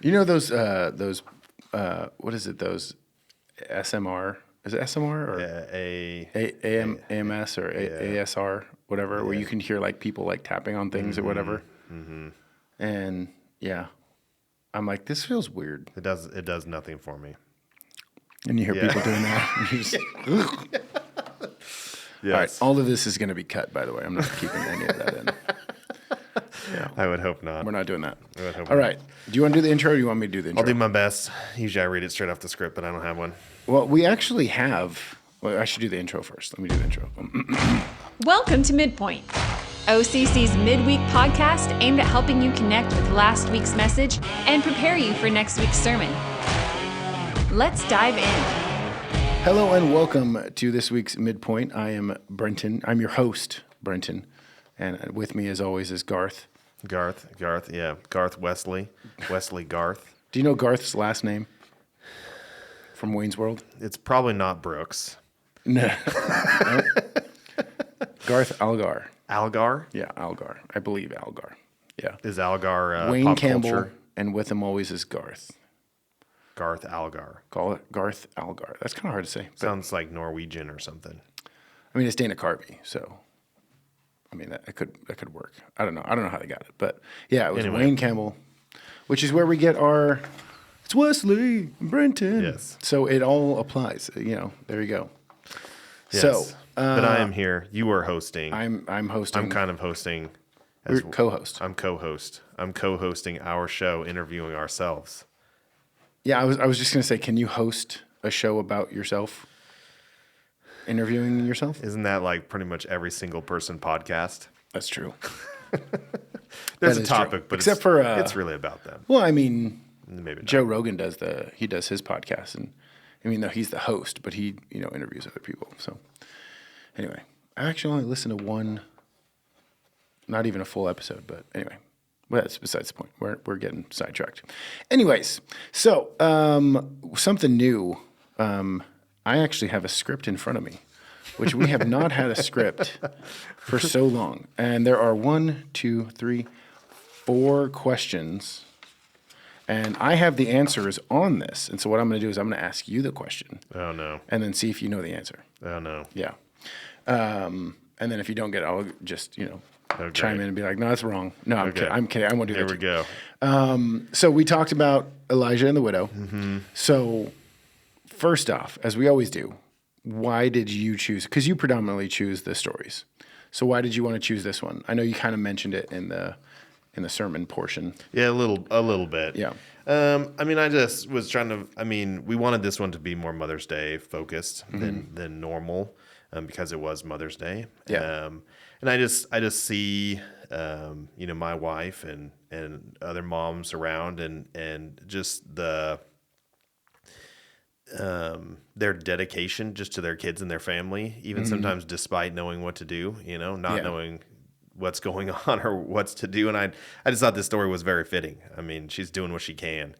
You know those what is it? Those SMR? Is it SMR or AMS or ASR, whatever, where you can hear like people like tapping on things or whatever. Mm-hmm. And yeah, I'm like, this feels weird. It does nothing for me. And you hear people doing that. And you just, yes. All right, all of this is going to be cut, by the way. I'm not keeping any of that in. Yeah. I would hope not. We're not doing that. I would hope all not. right. Do you want to do the intro or do you want me to do the intro? I'll do my best. Usually I read it straight off the script, but I don't have one. Well, we actually have. Well, I should do the intro first. Let me do the intro. Welcome to Midpoint, OCC's midweek podcast aimed at helping you connect with last week's message and prepare you for next week's sermon. Let's dive in. Hello and welcome to this week's Midpoint. I am Brenton. I'm your host, Brenton. And with me, as always, is Garth. Garth, yeah. Garth Wesley Garth. Do you know Garth's last name from Wayne's World? It's probably not Brooks. No. Nope. Garth Algar. Algar? Yeah, Algar. I believe Algar. Yeah. Is Algar Wayne pop Campbell, culture? and with him always is Garth. Garth Algar. Call it Garth Algar. That's kind of hard to say. Sounds like Norwegian or something. I mean, it's Dana Carvey, so I mean that could work. I don't know how they got it, but yeah, it was Anyway. Wayne Campbell, which is where we get our. It's Wesley and Brenton. Yes. So it all applies. You know, there you go. Yes. So, but I am here. You are hosting. I'm hosting. I'm kind of hosting. We're co-host. I'm co-host. I'm co-hosting our show, interviewing ourselves. Yeah, I was just gonna say, can you host a show about yourself? Interviewing yourself? Isn't that like pretty much every single person podcast? That's true. There's That a is topic, true. but Except for it's really about them. Well, I mean, Maybe not. Joe Rogan does his podcast, and I mean, though he's the host, but he interviews other people. So anyway, I actually only listened to one, not even a full episode, but anyway, well, that's besides the point. We're getting sidetracked. Anyways, so something new. I actually have a script in front of me, which we have not had a script for so long, and there are 4 questions. And I have the answers on this. And so what I'm going to do is I'm going to ask you the question. Oh, no. And then see if you know the answer. Oh, no. Yeah. And then if you don't get it, I'll just, Okay. chime in and be like, no, that's wrong. No, I'm Okay. kidding. I'm kidding. I won't do Here that. we go. So we talked about Elijah and the widow. Mm-hmm. So first off, as we always do, why did you choose? Because you predominantly choose the stories. So why did you want to choose this one? I know you kind of mentioned it in the sermon portion. Yeah, a little bit. Yeah. I mean, I just was trying to. I mean, we wanted this one to be more Mother's Day focused than normal, because it was Mother's Day. Yeah. And I just see, my wife and other moms around, and just their dedication just to their kids and their family, even sometimes despite knowing what to do, not knowing what's going on or what's to do. And I just thought this story was very fitting. I mean, she's doing what she can,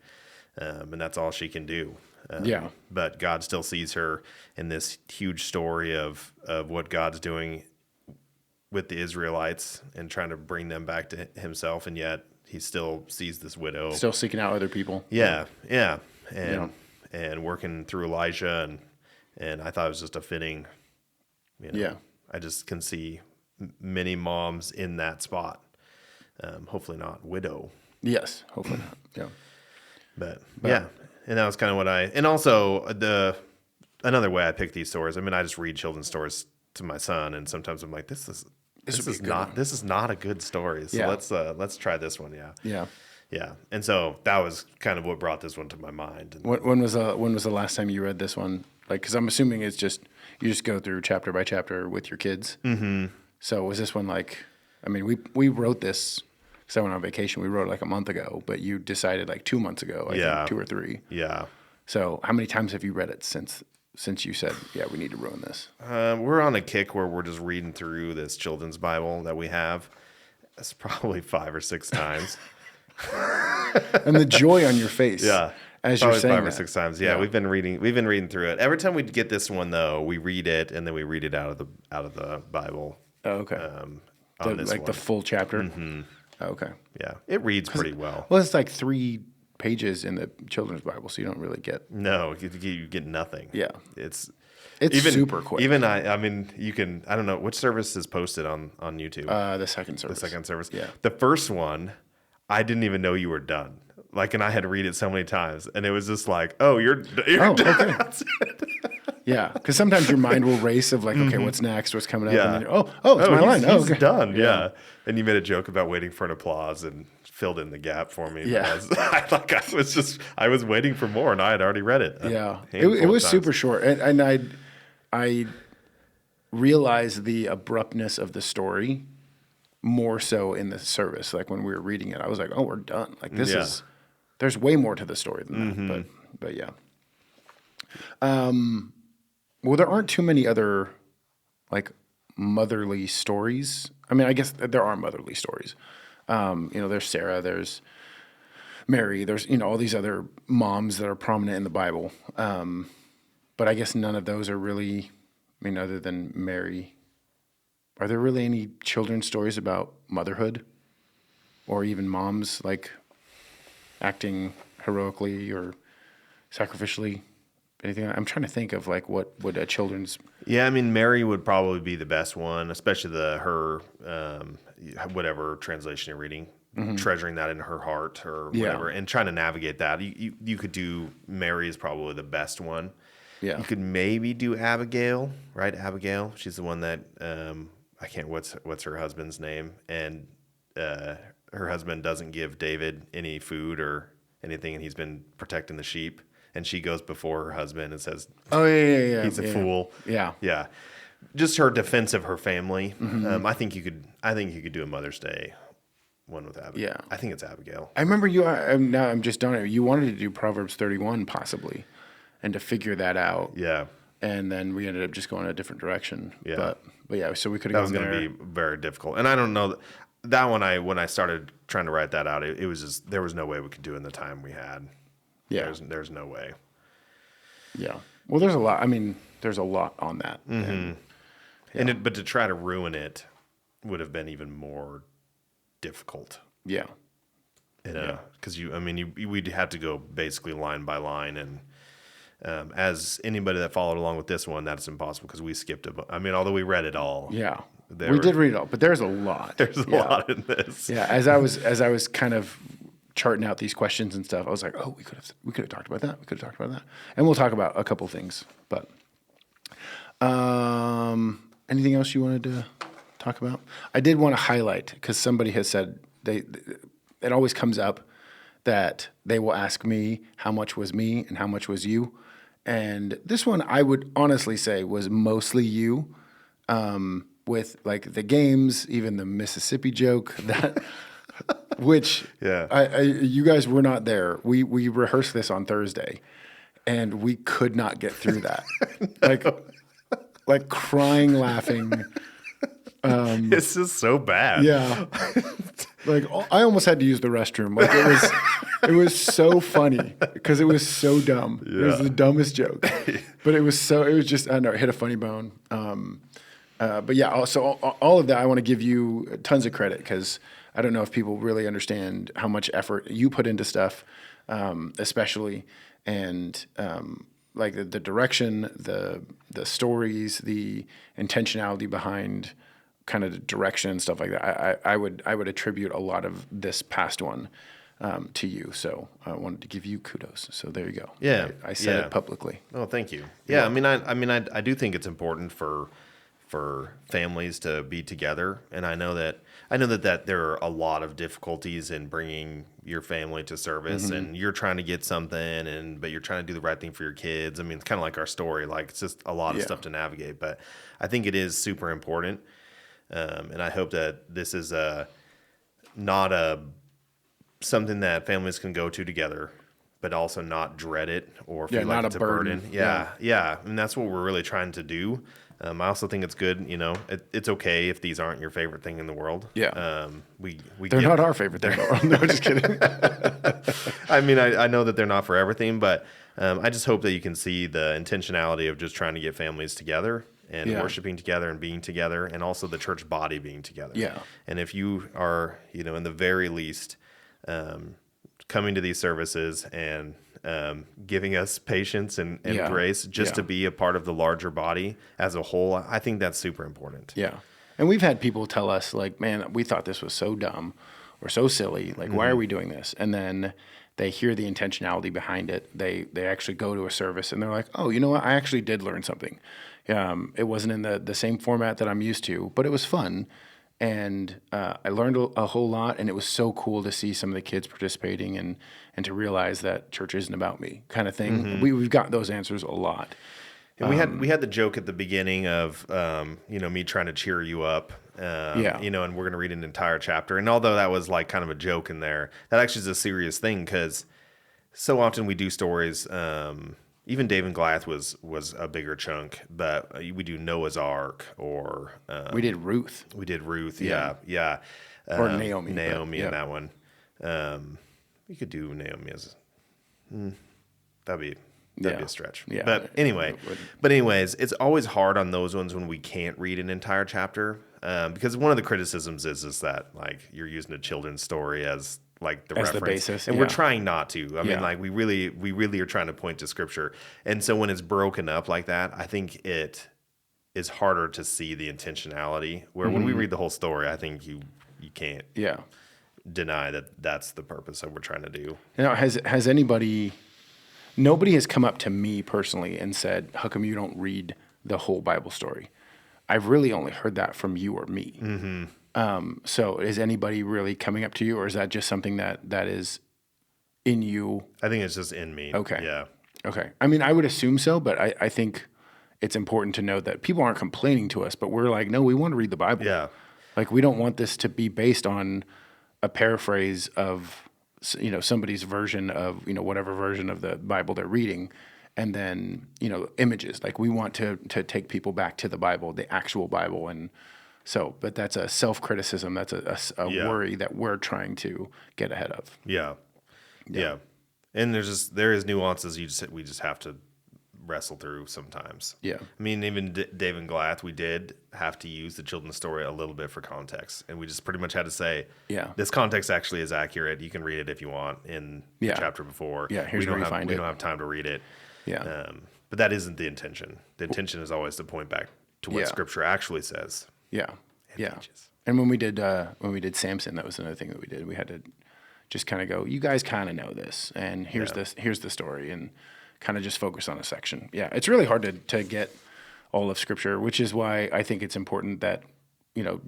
and that's all she can do. Yeah. But God still sees her in this huge story of what God's doing with the Israelites and trying to bring them back to himself. And yet he still sees this widow. Still seeking out other people. Yeah. And working through Elijah. And I thought it was just a fitting, Yeah. I just can see many moms in that spot. Hopefully not widow. Yes, hopefully not. Yeah. But yeah, and that was kind of what and also another way I pick these stories. I mean, I just read children's stories to my son, and sometimes I'm like, this is not a good story. So Yeah. let's try this one. Yeah. Yeah. Yeah. And so that was kind of what brought this one to my mind. And When was the last time you read this one? Like, because I'm assuming it's just you just go through chapter by chapter with your kids. Mm-hmm. So was this one like? I mean, we wrote this because I went on vacation. We wrote it like a month ago, but you decided like 2 months ago. I think 2 or 3. yeah. So how many times have you read it since you said, yeah, we need to ruin this? We're on a kick where we're just reading through this children's Bible that we have. It's probably 5 or 6 times. And the joy on your face. Yeah. As Probably you're saying 5 or that. 6 times. Yeah, we've been reading through it. Every time we get this one though, we read it and then we read it out of the Bible. Oh, okay. On this the one. full chapter. Mm-hmm. Okay. Yeah, it reads pretty well. Well, it's like 3 pages in the children's Bible, so you don't really get. No, you get nothing. Yeah. It's Even, super quick. Even I mean, you can. I don't know which service is posted on YouTube. The second service. The second service. Yeah. The first one, I didn't even know you were done. Like, and I had to read it so many times, and it was just like, oh, you're done. Okay. Yeah, because sometimes your mind will race of like, okay, what's next? What's coming up? Yeah. And then you're, it's my line. He's Okay. done. Yeah. And you made a joke about waiting for an applause and filled in the gap for me. Yeah. I was waiting for more, and I had already read it. Yeah, it was super short, and I realized the abruptness of the story more so in the service. Like when we were reading it, I was like, oh, we're done. Like this is, there's way more to the story than that. But yeah. Well, there aren't too many other like motherly stories. I mean, I guess there are motherly stories. There's Sarah, there's Mary, there's, all these other moms that are prominent in the Bible. But I guess none of those are really, other than Mary. Are there really any children's stories about motherhood or even moms like acting heroically or sacrificially? Anything? I'm trying to think of like what would a children's. Yeah, I mean, Mary would probably be the best one, especially her whatever translation you're reading, treasuring that in her heart or whatever, and trying to navigate that. You could do Mary is probably the best one. Yeah, you could maybe do Abigail, right? Abigail, she's the one that I can't. What's her husband's name? And her husband doesn't give David any food or anything, and he's been protecting the sheep. And she goes before her husband and says, "Oh yeah, he's a fool." Yeah. Just her defense of her family. I think you could do a Mother's Day one with Abigail. Yeah, I think it's Abigail. I remember you. Now I'm just done. You wanted to do Proverbs 31 possibly, and to figure that out. Yeah. And then we ended up just going a different direction. Yeah. But yeah, so we could That have was gone going there. to be very difficult. And I don't know that one. When I started trying to write that out, it was just there was no way we could do it in the time we had. Yeah. There's no way. Yeah. Well, there's a lot. There's a lot on that. But to try to ruin it would have been even more difficult. Yeah. Because we'd have to go basically line by line, and as anybody that followed along with this one, that's impossible because we skipped although we read it all. Yeah. We did read it all, but there's a lot. There's a lot in this. Yeah. As I was kind of charting out these questions and stuff, I was like, oh, we could have talked about that. We could have talked about that. And we'll talk about a couple things. But anything else you wanted to talk about? I did want to highlight, because somebody has said it always comes up that they will ask me how much was me and how much was you. And this one I would honestly say was mostly you, with like the games, even the Mississippi joke that which you guys were not there. We rehearsed this on Thursday, and we could not get through that. like crying, laughing. It's just so bad. Yeah. Like I almost had to use the restroom. Like it was so funny because it was so dumb. Yeah. It was the dumbest joke, but it was just, I don't know, it hit a funny bone. But yeah, also all of that, I want to give you tons of credit, because I don't know if people really understand how much effort you put into stuff, especially, and like the direction, the stories, the intentionality behind kind of the direction and stuff like that. I would attribute a lot of this past one to you. So I wanted to give you kudos. So there you go. Yeah, I said it publicly. Oh, thank you. Yeah, I do think it's important for families to be together, and I know that there are a lot of difficulties in bringing your family to service, and you're trying to get something, but you're trying to do the right thing for your kids. It's kind of like our story. Like, it's just a lot of stuff to navigate, but I think it is super important, and I hope that this is not something that families can go to together, but also not dread it or feel like it's a burden. Yeah. And that's what we're really trying to do. I also think it's good, it's okay if these aren't your favorite thing in the world. Yeah. They're not our favorite thing in the world. No, just kidding. I know that they're not for everything, but I just hope that you can see the intentionality of just trying to get families together and worshiping together and being together, and also the church body being together. Yeah. And if you are, in the very least, coming to these services and giving us patience and Yeah. grace just Yeah. to be a part of the larger body as a whole. I think that's super important. Yeah. And we've had people tell us, like, man, we thought this was so dumb or so silly. Like, why are we doing this? And then they hear the intentionality behind it. They actually go to a service and they're like, oh, you know what? I actually did learn something. It wasn't in the same format that I'm used to, but it was fun. And I learned a whole lot. And it was so cool to see some of the kids participating and to realize that church isn't about me kind of thing. We've got those answers a lot. And we had the joke at the beginning of me trying to cheer you up, Yeah. and we're going to read an entire chapter. And although that was like kind of a joke in there, that actually is a serious thing because so often we do stories. Even David and Goliath was a bigger chunk, but we do Noah's Ark or We did Ruth. we did Ruth, Yeah. yeah. Or Naomi, but, Naomi yeah. in that one. We could do Naomi as that'd be Yeah. a stretch. Yeah. But anyway, It would. anyways, it's always hard on those ones when we can't read an entire chapter because one of the criticisms is that like you're using a children's story as like the As the reference, basis, and yeah. we're trying not to. I mean, Yeah. like we really are trying to point to scripture, and so when it's broken up like that, I think it is harder to see the intentionality. Where when we read the whole story, I think you can't Yeah. deny that that's the purpose of what we're trying to do. Now, has anybody? Nobody has come up to me personally and said, "How come you don't read the whole Bible story?" I've really only heard that from you or me. Mm-hmm. So, is anybody really coming up to you, or is that just something that is in you? I think it's just in me. Okay. Yeah. Okay. I mean, I would assume so, but I think it's important to note that people aren't complaining to us, but we're like, no, we want to read the Bible. Yeah. Like, we don't want this to be based on a paraphrase of, somebody's version of, whatever version of the Bible they're reading. And then, images. Like, we want to take people back to the Bible, the actual Bible. And so, but that's a self-criticism. That's a Yeah. worry that we're trying to get ahead of. Yeah. And there is nuances we just have to wrestle through sometimes. Yeah. I mean, even David and Goliath, we did have to use the children's story a little bit for context, and we just pretty much had to say, Yeah. this context actually is accurate. You can read it if you want in Yeah. the chapter before. Yeah, here's where you find we it. don't have time to read it. Yeah. But that isn't the intention. The intention is always to point back to what Yeah. Scripture actually says. Yeah. Yeah. teaches. And when we did Samson, that was another thing that we did. We had to just kind of go, you guys kind of know this, and here's the story, and kind of just focus on a section. Yeah, it's really hard to get all of Scripture, which is why I think it's important that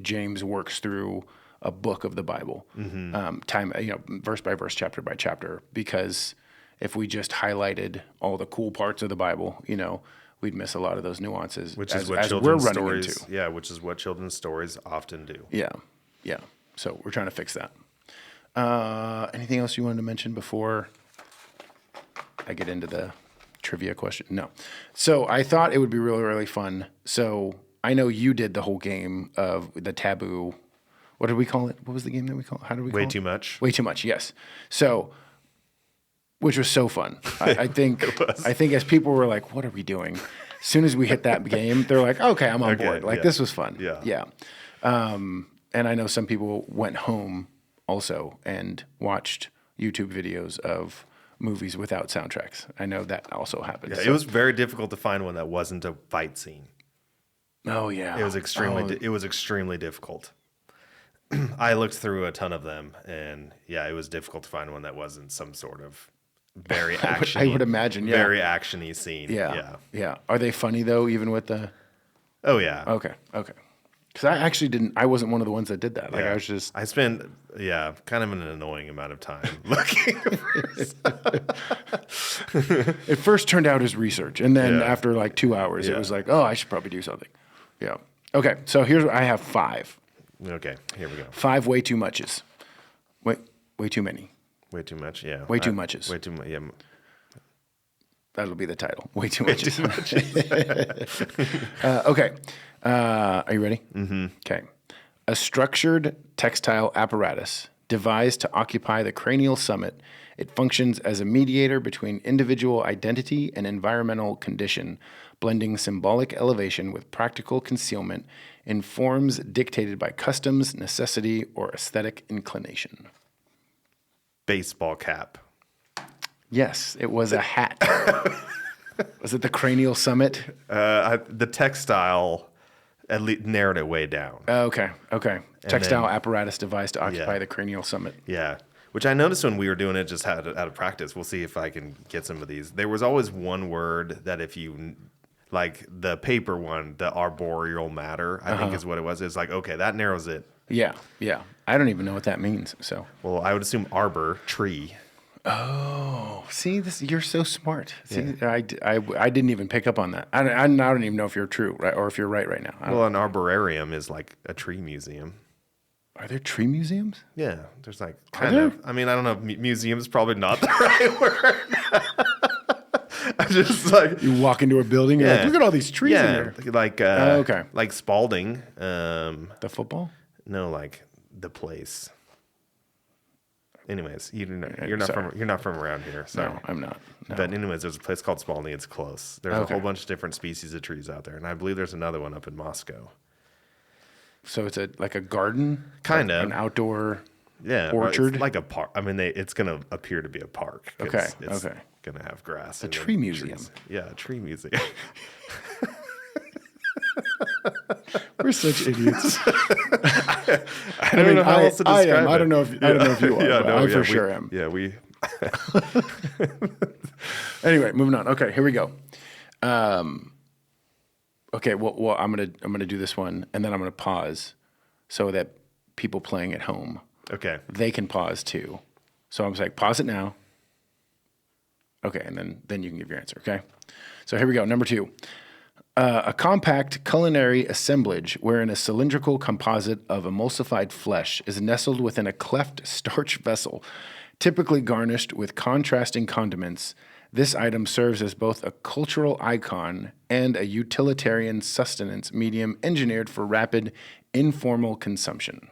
James works through a book of the Bible, verse by verse, chapter by chapter, because if we just highlighted all the cool parts of the Bible, we'd miss a lot of those nuances, Which is what as we're children's running stories, into. yeah, which is what children's stories often do. Yeah. So we're trying to fix that. Anything else you wanted to mention before I get into the trivia question? No. So I thought it would be really, really fun. So I know you did the whole game of the taboo. What did we call it? What was the game that we call it? How did we call it? Way too much. Way too much, yes. So, which was so fun. I think as people were like, what are we doing? As soon as we hit that game, they're like, okay, I'm on Okay, board. Like, yeah. this was fun. Yeah. And I know some people went home also and watched YouTube videos of movies without soundtracks. I know that also happens. Yeah, it was very difficult to find one that wasn't a fight scene. Oh yeah. It was extremely difficult. I looked through a ton of them, and yeah, it was difficult to find one that wasn't some sort of very action. I would imagine, yeah. Very actiony scene. Yeah. Are they funny though, even with the? Oh yeah. Okay. Because I actually didn't. I wasn't one of the ones that did that. Like Yeah. I was just. I spent kind of an annoying amount of time looking for stuff. It first turned out as research, and then Yeah. after like 2 hours, it Yeah. was like, oh, I should probably do something. Yeah. Okay. So I have 5. Okay, here we go. 5 way too muches. Way too many. Way too much. Yeah. Way too muches. Way too much. Yeah. That'll be the title. Way too muches. Okay. Are you ready? Mm-hmm. Okay. A structured textile apparatus devised to occupy the cranial summit. It functions as a mediator between individual identity and environmental condition, blending symbolic elevation with practical concealment in forms dictated by customs, necessity, or aesthetic inclination. baseball cap. Yes, it was a hat. Was it the Cranial Summit? The textile at least narrowed it way down. Okay. Textile then- apparatus device to occupy Yeah. the Cranial Summit. Yeah. Which I noticed when we were doing it just out of practice. We'll see if I can get some of these. There was always one word that if you, like the paper one, the arboreal matter, I think is what it was. It's like, okay, that narrows it. Yeah. I don't even know what that means. So, Well, I would assume arbor, tree. see, you're so smart. See, I didn't even pick up on that. I don't even know if you're true, right, or if you're right now. Well, an arborarium is like a tree museum. Are there tree museums? Yeah, there's like kind there? of. I mean, I don't know. Museum is probably not the right word. I'm just like, You walk into a building, you're like, look at all these trees in there. like okay. like Spalding. The football? No, like the place. Anyways, you're sorry. not from around here. So. No, I'm not. No. But anyways, there's a place called Spalding. It's close. There's Okay. a whole bunch of different species of trees out there, and I believe there's another one up in Moscow. So it's like a garden? Kind of. An outdoor Yeah, well, orchard? it's like a park. I mean, it's going to appear to be a park. 'cause Okay, it's okay. going to have grass. A and tree then museum. trees. Yeah, a tree museum. We're such idiots. I don't know how else to I describe am. it. I don't know if you are. Yeah, but no, I yeah, for sure am. Yeah, we. Anyway, moving on. Okay, here we go. Okay, well, I'm gonna do this one, and then I'm gonna pause, so that people playing at home, Okay. they can pause too. So I'm just like, pause it now. Okay, and then you can give your answer. Okay, so here we go. Number 2. A compact culinary assemblage wherein a cylindrical composite of emulsified flesh is nestled within a cleft starch vessel, typically garnished with contrasting condiments. This item serves as both a cultural icon and a utilitarian sustenance medium engineered for rapid, informal consumption.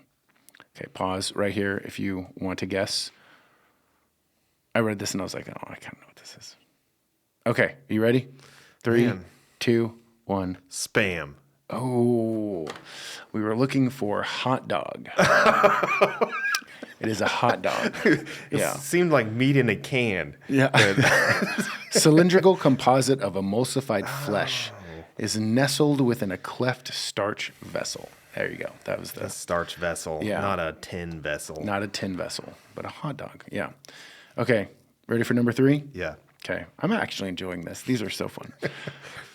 Okay, pause right here if you want to guess. I read this and I was like, oh, I kind of know what this is. Okay, you ready? 3, Man. 2, 1. Spam. Oh, we were looking for hot dog. It is a hot dog. Yeah. It seemed like meat in a can. Yeah. Cylindrical composite of emulsified flesh is nestled within a cleft starch vessel. There you go. That was A starch vessel, Yeah. not a tin vessel. not a tin vessel, but a hot dog. Yeah. Okay. Ready for number 3? Yeah. Okay. I'm actually enjoying this. These are so fun.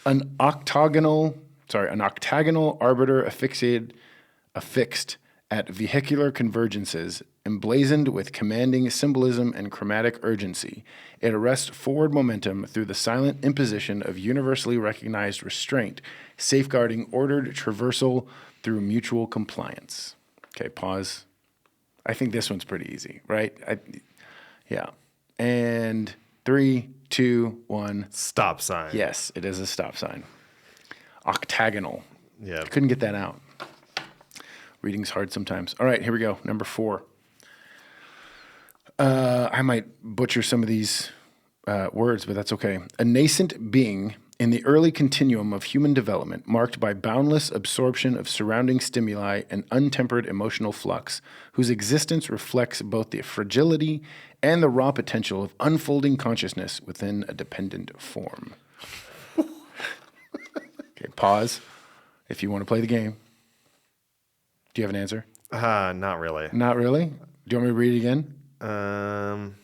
An octagonal arbiter affixed at vehicular convergences, emblazoned with commanding symbolism and chromatic urgency. It arrests forward momentum through the silent imposition of universally recognized restraint, safeguarding ordered traversal through mutual compliance. Okay, pause. I think this one's pretty easy, right? Yeah. And 3, 2, 1. Stop sign. Yes, it is a stop sign. Octagonal. Yeah. Couldn't get that out. Reading's hard sometimes. All right, here we go. Number 4. I might butcher some of these words, but that's okay. A nascent being in the early continuum of human development, marked by boundless absorption of surrounding stimuli and untempered emotional flux, whose existence reflects both the fragility and the raw potential of unfolding consciousness within a dependent form. Okay, pause if you want to play the game. Do you have an answer? Not really. Not really? Do you want me to read it again?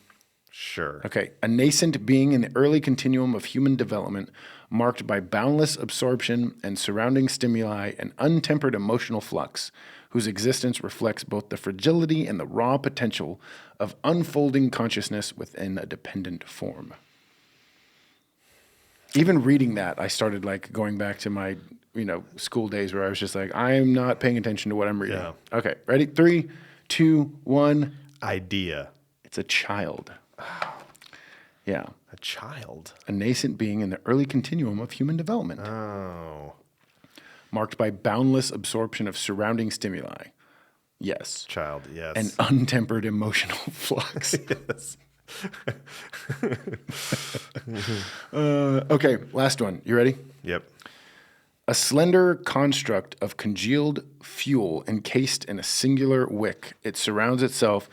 Sure. Okay. A nascent being in the early continuum of human development, marked by boundless absorption and surrounding stimuli and untempered emotional flux, whose existence reflects both the fragility and the raw potential of unfolding consciousness within a dependent form. Even reading that, I started like going back to my, school days where I was just like, I'm not paying attention to what I'm reading. Yeah. Okay. Ready? 3, 2, 1. Idea. It's a child. Yeah. A child. A nascent being in the early continuum of human development, Oh. marked by boundless absorption of surrounding stimuli. Yes. Child, yes. And untempered emotional flux. yes. Okay, last one. You ready? Yep. A slender construct of congealed fuel encased in a singular wick. It surrounds itself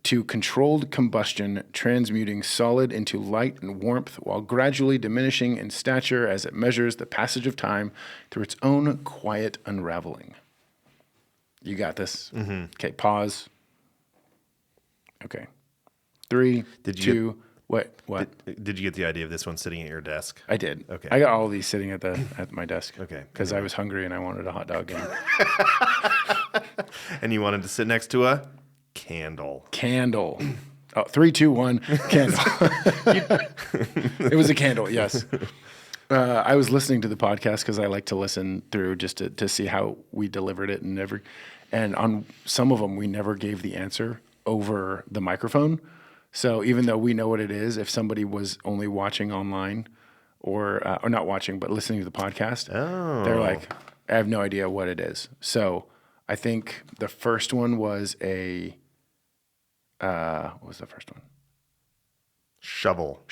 to controlled combustion, transmuting solid into light and warmth while gradually diminishing in stature as it measures the passage of time through its own quiet unraveling. You got this? Mm-hmm. Okay, pause. Okay. 3, Did you 2, what? Did you get the idea of this one sitting at your desk? I did. Okay. I got all of these sitting at my desk. Okay. Because I was hungry and I wanted a hot dog game. And you wanted to sit next to a candle. Candle. Oh, 3, 2, 1, candle. It was a candle, yes. I was listening to the podcast because I like to listen through just to see how we delivered it, and on some of them we never gave the answer over the microphone. So even though we know what it is, if somebody was only watching online or not watching but listening to the podcast, they're like, I have no idea what it is. So I think the first one was what was the first one? Shovel.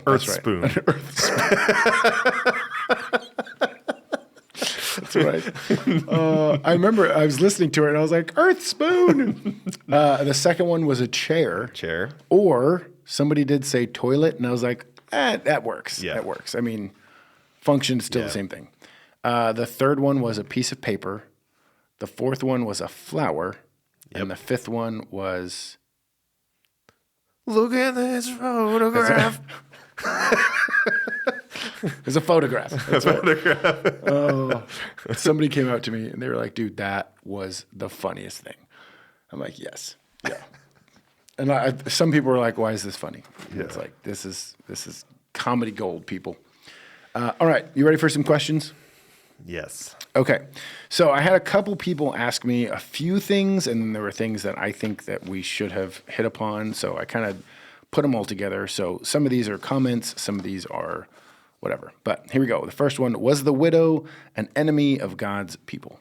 That's Earth right. spoon. Earth spoon. That's right. I remember I was listening to it and I was like, Earth spoon. The second one was a chair. Chair. Or somebody did say toilet, and I was like, that works. Yeah. That works. I mean, function's still the same thing. The third one was a piece of paper. The fourth one was a flower. Yep. And the fifth one was... Look at this photograph. It's a photograph. That's right. Somebody came out to me and they were like, dude, that was the funniest thing. I'm like, yes. Yeah. And some people were like, why is this funny? Yeah. It's like, this is comedy gold, people. All right. You ready for some questions? Yes. Okay. So I had a couple people ask me a few things, and there were things that I think that we should have hit upon. So I kind of put them all together. So some of these are comments, some of these are whatever. But here we go. The first one, was the widow an enemy of God's people?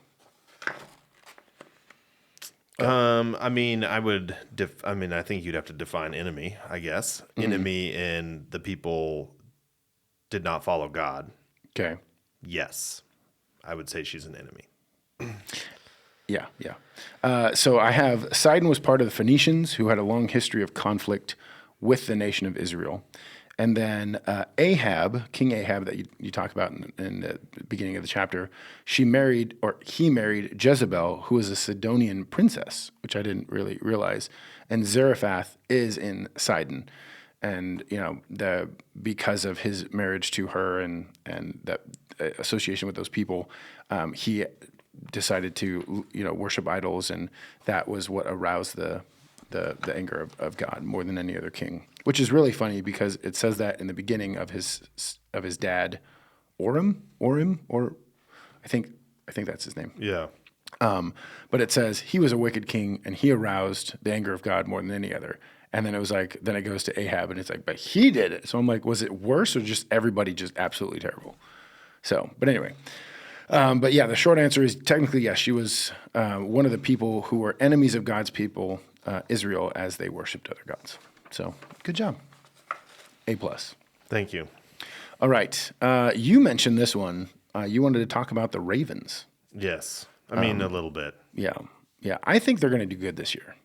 I mean, I think you'd have to define enemy, I guess. Mm-hmm. Enemy in the people did not follow God. Okay. Yes. I would say she's an enemy. Yeah. So I have Sidon was part of the Phoenicians who had a long history of conflict with the nation of Israel. And then Ahab, King Ahab that you talk about in the beginning of the chapter, he married Jezebel, who was a Sidonian princess, which I didn't really realize. And Zarephath is in Sidon. And, because of his marriage to her and that association with those people, he decided to, worship idols. And that was what aroused the anger of God more than any other king, which is really funny because it says that in the beginning of his dad, Orim, or I think that's his name. Yeah. But it says he was a wicked king and he aroused the anger of God more than any other. And then it goes to Ahab and it's like, but he did it. So I'm like, was it worse or just everybody just absolutely terrible? So, but anyway. But yeah, the short answer is technically, yes, she was one of the people who were enemies of God's people, Israel, as they worshipped other gods. So good job. A+. Thank you. All right. You mentioned this one. You wanted to talk about the Ravens. Yes. I mean, a little bit. Yeah. I think they're going to do good this year.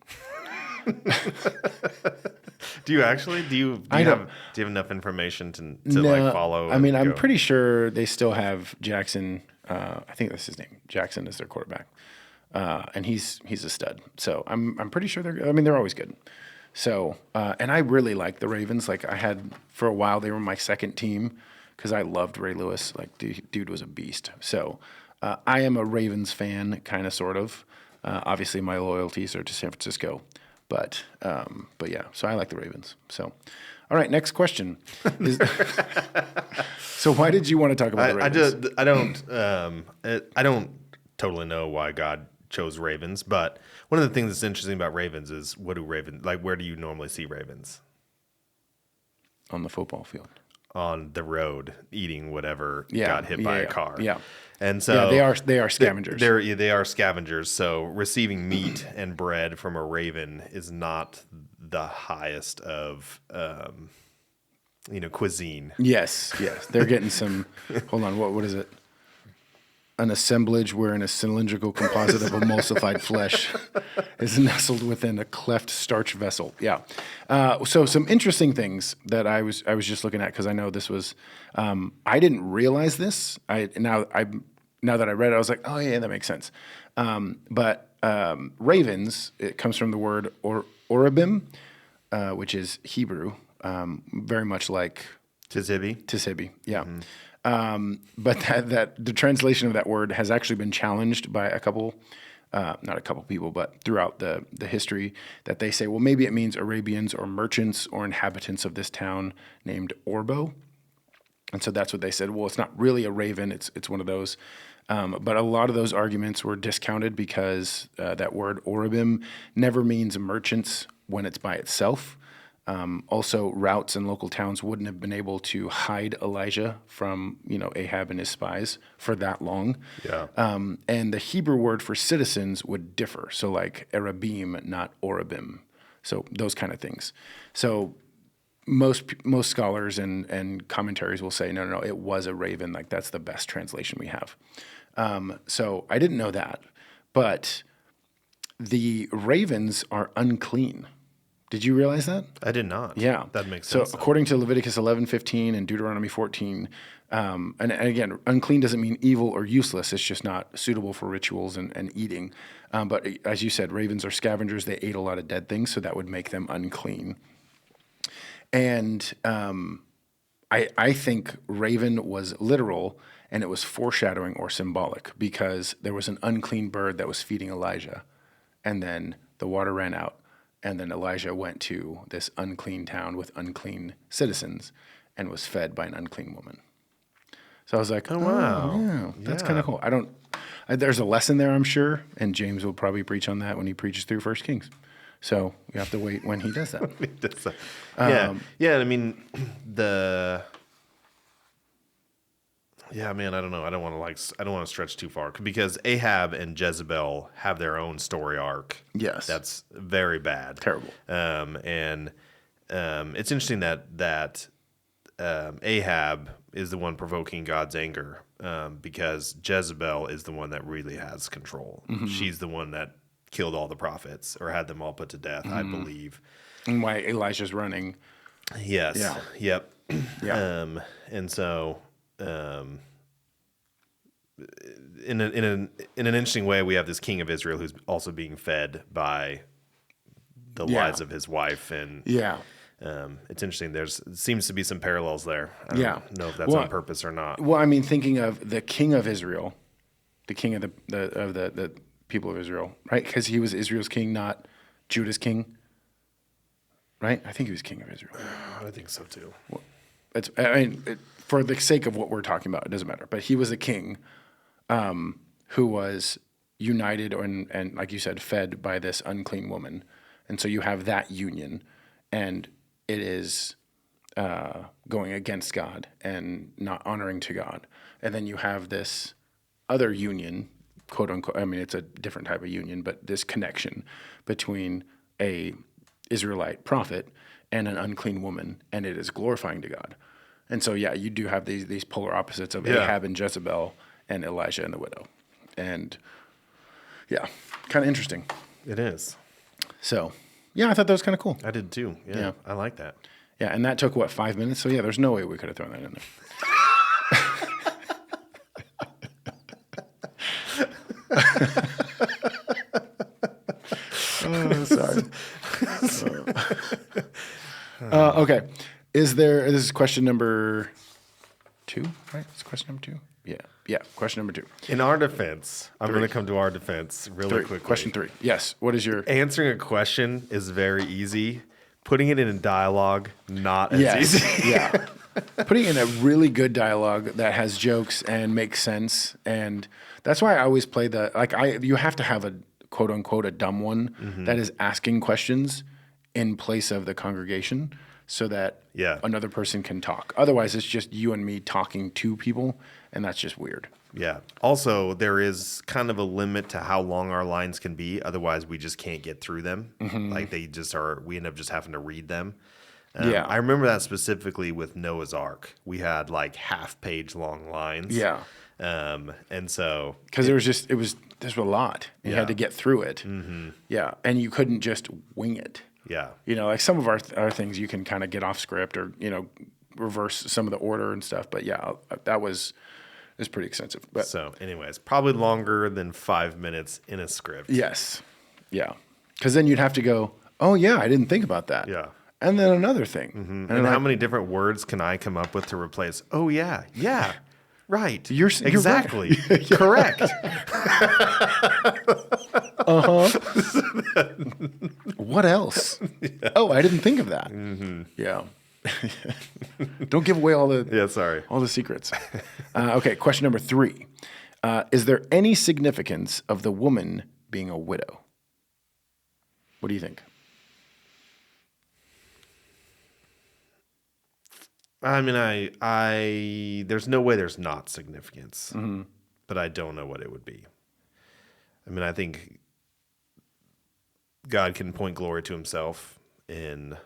Do you actually? Do you have enough information to follow? I mean, I'm pretty sure they still have Jackson. I think that's his name. Jackson is their quarterback, and he's a stud. So I'm pretty sure they're always good. So and I really like the Ravens. Like I had for a while, they were my second team because I loved Ray Lewis. Like dude was a beast. So I am a Ravens fan, kind of, sort of. Obviously, my loyalties are to San Francisco. But yeah, so I like the Ravens. So, all right, next question. So why did you want to talk about the Ravens? I don't totally know why God chose Ravens, but one of the things that's interesting about Ravens is where do you normally see ravens? On the football field. On the road, eating whatever got hit by a car. Yeah. And so they are scavengers. They are scavengers. So receiving meat and bread from a raven is not the highest of cuisine. Yes. They're getting some. Hold on. What is it? an assemblage wherein a cylindrical composite of emulsified flesh is nestled within a cleft starch vessel. Yeah. So some interesting things that I was just looking at, because I know this was I didn't realize this. Now that I read it, I was like, oh yeah, that makes sense. But ravens, it comes from the word orabim, which is Hebrew, very much like Tisibbi, yeah. But that the translation of that word has actually been challenged by not a couple people, but throughout the history, that they say, well, maybe it means Arabians or merchants or inhabitants of this town named Orbo. And so that's what they said. Well, it's not really a raven. It's one of those. But a lot of those arguments were discounted because that word orabim never means merchants when it's by itself. Also, routes and local towns wouldn't have been able to hide Elijah from, Ahab and his spies for that long. Yeah. And the Hebrew word for citizens would differ. So like Arabim, not Orabim. So those kind of things. So most scholars and commentaries will say, no, it was a raven. Like that's the best translation we have. So I didn't know that. But the ravens are unclean. Did you realize that? I did not. Yeah. That makes sense. So according to Leviticus 11:15 and Deuteronomy 14, and again, unclean doesn't mean evil or useless. It's just not suitable for rituals and eating. But as you said, ravens are scavengers. They ate a lot of dead things, so that would make them unclean. And I think raven was literal, and it was foreshadowing or symbolic, because there was an unclean bird that was feeding Elijah, and then the water ran out. And then Elijah went to this unclean town with unclean citizens and was fed by an unclean woman. So I was like, oh, wow. Yeah, that's kind of cool. There's a lesson there, I'm sure. And James will probably preach on that when he preaches through 1 Kings. So you have to wait when he does that. Yeah. I mean, yeah, man, I don't know. I don't want to stretch too far, because Ahab and Jezebel have their own story arc. Yes. That's very bad. Terrible. And it's interesting that Ahab is the one provoking God's anger, because Jezebel is the one that really has control. Mm-hmm. She's the one that killed all the prophets, or had them all put to death, I believe. And why Elijah's running. Yes. Yeah. Yep. Yeah. And so, in an interesting way, we have this king of Israel who's also being fed by the lies of his wife, and it's interesting. There seems to be some parallels there. I don't know if that's on purpose or not. Well, I mean, thinking of the king of Israel, the king of the people of Israel, right? Because he was Israel's king, not Judah's king, right? I think he was king of Israel. I think so too. Well, for the sake of what we're talking about, it doesn't matter. But he was a king who was united and, like you said, fed by this unclean woman. And so you have that union, and it is going against God and not honoring to God. And then you have this other union, quote unquote. I mean, it's a different type of union, but this connection between a Israelite prophet and an unclean woman, and it is glorifying to God. And so, you do have these polar opposites of Ahab and Jezebel and Elijah and the widow. And, kind of interesting. It is. So, I thought that was kind of cool. I did too. Yeah, I like that. Yeah, and that took, 5 minutes? So, there's no way we could have thrown that in there. Sorry. Okay. This is question number 2, right? It's question number 2? Yeah. Question number 2. In our defense, I'm going to come to our defense really quickly. Question 3. Yes. What is your... Answering a question is very easy. Putting it in a dialogue, not as easy. Yeah. Putting in a really good dialogue that has jokes and makes sense. And that's why I always play you have to have a quote unquote a dumb one that is asking questions in place of the congregation, so that another person can talk. Otherwise, it's just you and me talking to people, and that's just weird. Yeah. Also, there is kind of a limit to how long our lines can be. Otherwise, we just can't get through them. Like they just are. We end up just having to read them. I remember that specifically with Noah's Ark. We had like half-page long lines. Yeah. And so Because there's a lot. You had to get through it. Mm-hmm. Yeah. And you couldn't just wing it. yeah. Like some of our things you can kind of get off script or, reverse some of the order and stuff. But yeah, that was pretty extensive. But So anyways, probably longer than 5 minutes in a script. yes. Yeah. Because then you'd have to go, oh, yeah, I didn't think about that. Yeah. And then another thing. Mm-hmm. And how many different words can I come up with to replace? Oh yeah. Yeah. Right. You're exactly correct. What else? Oh, I didn't think of that. Mm-hmm. Yeah. Don't give away all the Yeah, sorry. all the secrets. Okay, question number 3. Is there any significance of the woman being a widow? What do you think? I mean, I there's no way there's not significance, but I don't know what it would be. I mean, I think God can point glory to himself in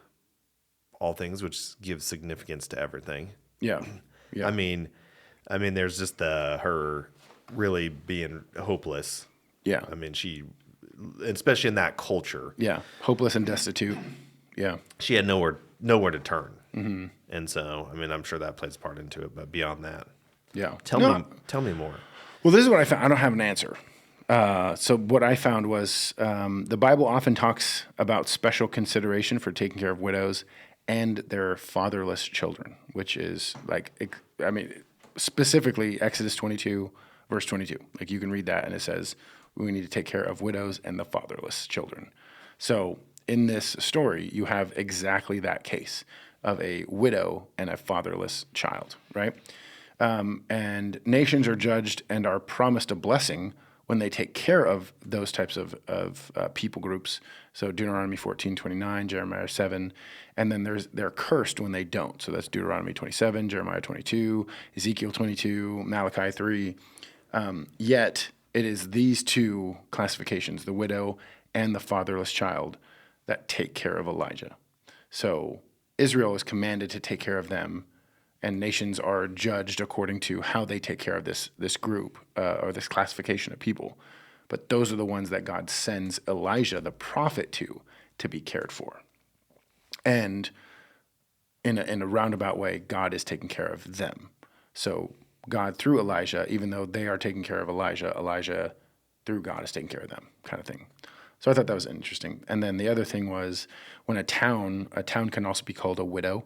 all things, which gives significance to everything. Yeah. Yeah. I mean, there's just her really being hopeless. Yeah. I mean, she, especially in that culture, Yeah. Hopeless and destitute. Yeah. she had nowhere to turn. Mm-hmm. And so, I mean, I'm sure that plays part into it. But beyond that, Yeah. tell me more. Well, this is what I found. I don't have an answer. So what I found was the Bible often talks about special consideration for taking care of widows and their fatherless children, which is specifically Exodus 22, verse 22. Like you can read that and it says, we need to take care of widows and the fatherless children. So in this story, you have exactly that case of a widow and a fatherless child, right? And nations are judged and are promised a blessing when they take care of those types of people groups. So Deuteronomy 14:29, Jeremiah 7, and then they're cursed when they don't. So that's Deuteronomy 27, Jeremiah 22, Ezekiel 22, Malachi 3. Yet it is these two classifications, the widow and the fatherless child, that take care of Elijah. So Israel is commanded to take care of them, and nations are judged according to how they take care of this group or this classification of people. But those are the ones that God sends Elijah, the prophet, to be cared for. And in a roundabout way, God is taking care of them. So God, through Elijah, even though they are taking care of Elijah, through God, is taking care of them, kind of thing. So I thought that was interesting. And then the other thing was when a town can also be called a widow.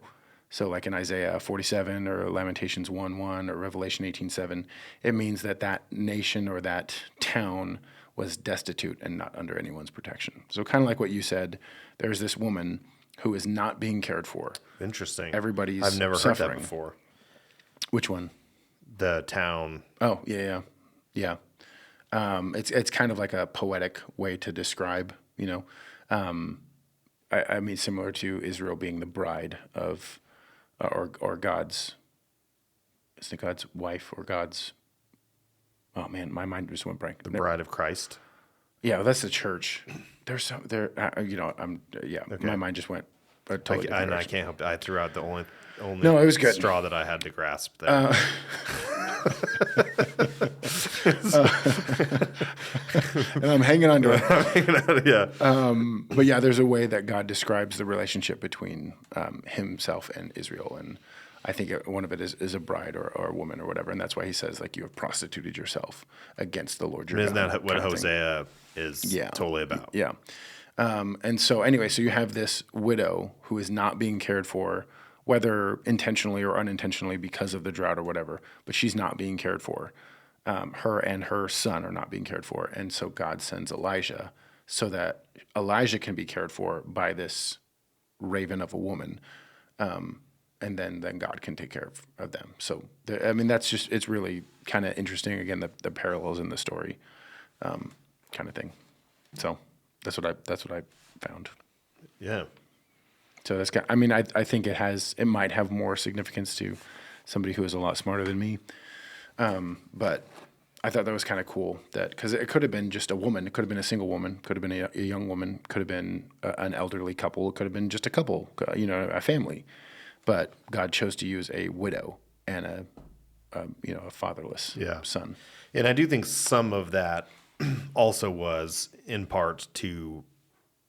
So like in Isaiah 47 or Lamentations 1:1 or Revelation 18:7, it means that nation or that town was destitute and not under anyone's protection. So kind of like what you said, there's this woman who is not being cared for. Interesting. Everybody's I've never suffering. heard that before. Which one? The town. Oh, yeah. It's kind of like a poetic way to describe, I mean, similar to Israel being the bride of, or God's, isn't it God's wife or God's, oh man, my mind just went blank. The bride of Christ. Yeah, that's the church. My mind just went totally different I direction. can't help it. I threw out the only No, it was good. straw that I had to grasp there. And I'm hanging on to it. Yeah. But yeah, there's a way that God describes the relationship between himself and Israel. And I think one of it is a bride or a woman or whatever. And that's why he says, like, you have prostituted yourself against the Lord your God. Isn't that what kind of thing. Hosea is totally about? Yeah. And so anyway, so you have this widow who is not being cared for, whether intentionally or unintentionally because of the drought or whatever, but she's not being cared for. Her and her son are not being cared for. And so God sends Elijah so that Elijah can be cared for by this raven of a woman. And then God can take care of them. So, it's really kind of interesting. Again, the parallels in the story kind of thing. So that's what I found. Yeah. So that's I think it might have more significance to somebody who is a lot smarter than me. But I thought that was kind of cool because it could have been just a woman. It could have been a single woman, could have been a young woman, could have been an elderly couple. It could have been just a couple, a family. But God chose to use a widow and a fatherless son. And I do think some of that also was in part to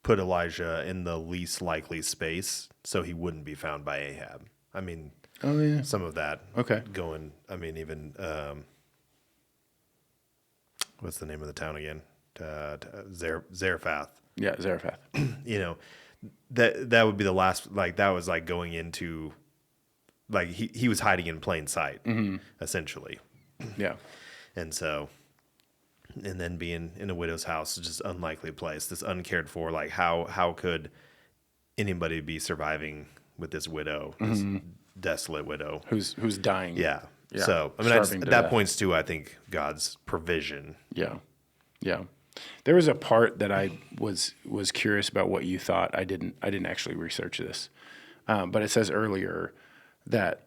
put Elijah in the least likely space so he wouldn't be found by Ahab. I mean, some of that going, I mean, even, what's the name of the town again? Zarephath. Yeah, Zarephath. That would be the last, like, that was like going into, like, he was hiding in plain sight, essentially. Yeah. And so, and then being in a widow's house is just unlikely place, this uncared for, like, how could anybody be surviving with this widow, this desolate widow who's dying? Yeah. So I mean, that points to, I think, God's provision. Yeah. There was a part that I was curious about what you thought. I didn't actually research this, but it says earlier that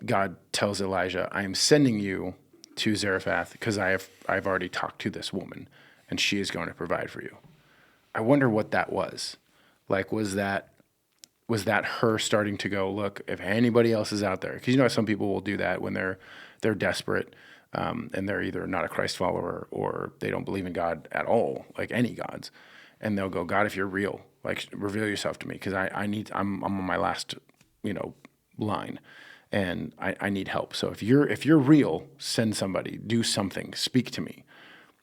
God tells Elijah, "I am sending you to Zarephath because I've already talked to this woman, and she is going to provide for you." I wonder what that was. Like, was that her starting to go, look, if anybody else is out there, because some people will do that when they're desperate, and they're either not a Christ follower or they don't believe in God at all, like any gods, and they'll go, God, if you're real, like, reveal yourself to me, because I'm on my last line, and I need help. So if you're real, send somebody, do something, speak to me.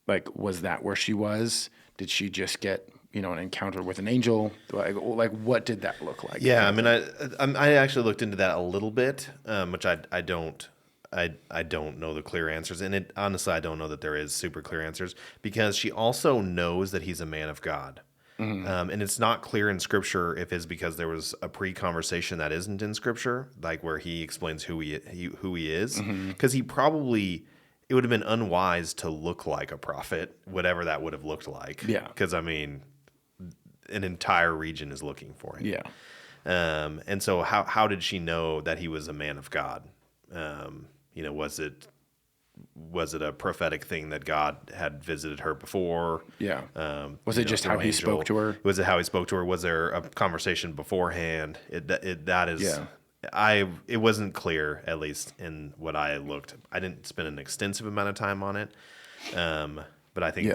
Like, was that where she was? Did she just get an encounter with an angel? Like what did that look like? Yeah, I mean, I actually looked into that a little bit, which I don't know the clear answers, and honestly, I don't know that there is super clear answers, because she also knows that he's a man of God. And it's not clear in Scripture if it's because there was a pre-conversation that isn't in Scripture, like where he explains who he is, because it would have been unwise to look like a prophet, whatever that would have looked like. Yeah, because I mean, an entire region is looking for him. Yeah, and so how did she know that he was a man of God? Was it a prophetic thing that God had visited her before? Yeah. Was it just how he spoke to her? Was it how he spoke to her? Was there a conversation beforehand? It wasn't clear, at least in what I looked. I didn't spend an extensive amount of time on it, but I think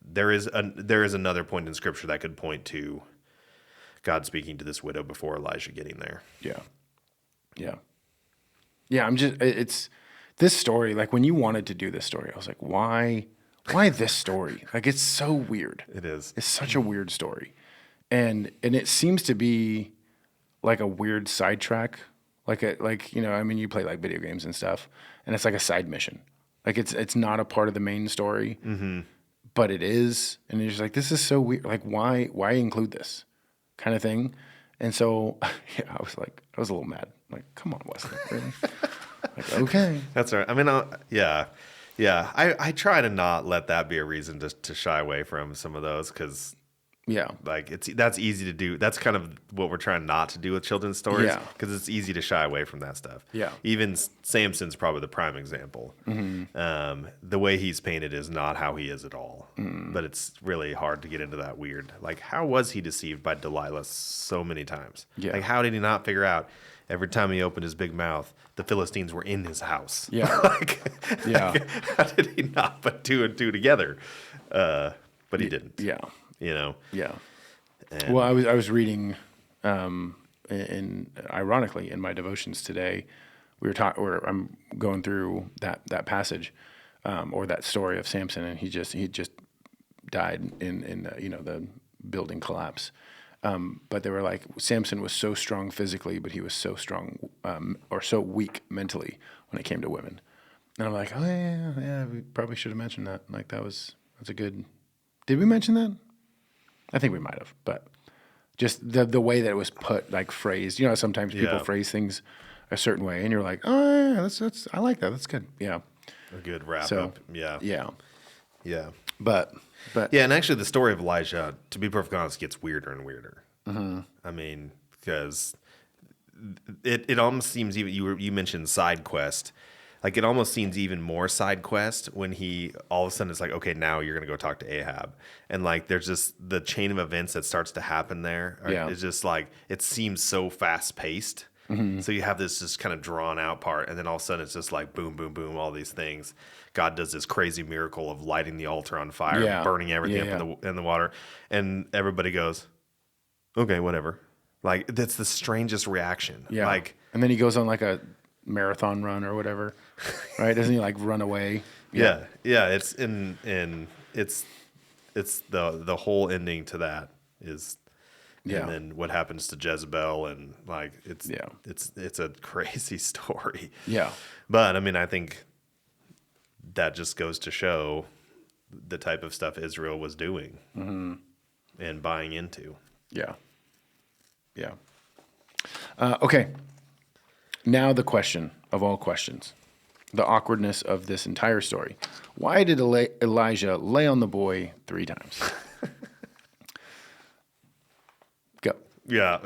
there is another point in Scripture that could point to God speaking to this widow before Elijah getting there. Yeah. It's this story. Like, when you wanted to do this story, I was like, why this story? Like, it's so weird. It is. It's such a weird story, and it seems to be like a weird sidetrack. You play like video games and stuff, and it's like a side mission. Like, it's not a part of the main story, but it is, and you're just like, this is so weird. Like, why include this kind of thing? And so, I was a little mad. Like, come on, Wesley, really? Like, okay, that's right. I mean, I try to not let that be a reason to shy away from some of those, because that's easy to do. That's kind of what we're trying not to do with children's stories, because it's easy to shy away from that stuff. Yeah, even Samson's probably the prime example. The way he's painted is not how he is at all. But it's really hard to get into that weird. Like, how was he deceived by Delilah so many times? Yeah, like, how did he not figure out? Every time he opened his big mouth, the Philistines were in his house. Yeah. How did he not put two and two together? But he didn't. Yeah. Yeah. And, well, I was reading, ironically, in my devotions today, I'm going through that passage, or that story of Samson, and he just died in the building collapse. But they were like, Samson was so strong physically, but he was so strong, or so weak mentally when it came to women. And I'm like, oh yeah, we probably should have mentioned that. Like, that's a good. Did we mention that? I think we might have, but just the way that it was put, like, phrased. Sometimes people phrase things a certain way, and you're like, oh yeah, that's I like that. That's good. Yeah, a good wrap up. Yeah. But yeah, and actually, the story of Elijah, to be perfectly honest, gets weirder and weirder. I mean, because it almost seems, even you mentioned side quest, like, it almost seems even more side quest when he all of a sudden it's like, okay, now you're gonna go talk to Ahab, and like there's just the chain of events that starts to happen there. It's just like, it seems so fast paced. So you have this just kind of drawn out part, and then all of a sudden it's just like boom, boom, boom, all these things. God does this crazy miracle of lighting the altar on fire, Yeah. burning everything Yeah, up in the water, and everybody goes, okay, whatever. Like, that's the strangest reaction. Yeah. Like, and then he goes on like a marathon run or whatever, right? Doesn't he like run away? yeah. It's it's the whole ending to that is, Yeah. and then what happens to Jezebel, and like it's a crazy story. Yeah. But I mean, I think that just goes to show the type of stuff Israel was doing and buying into. Yeah. Yeah. Okay. Now the question of all questions, the awkwardness of this entire story. Why did Elijah lay on the boy 3 times? Go. Yeah.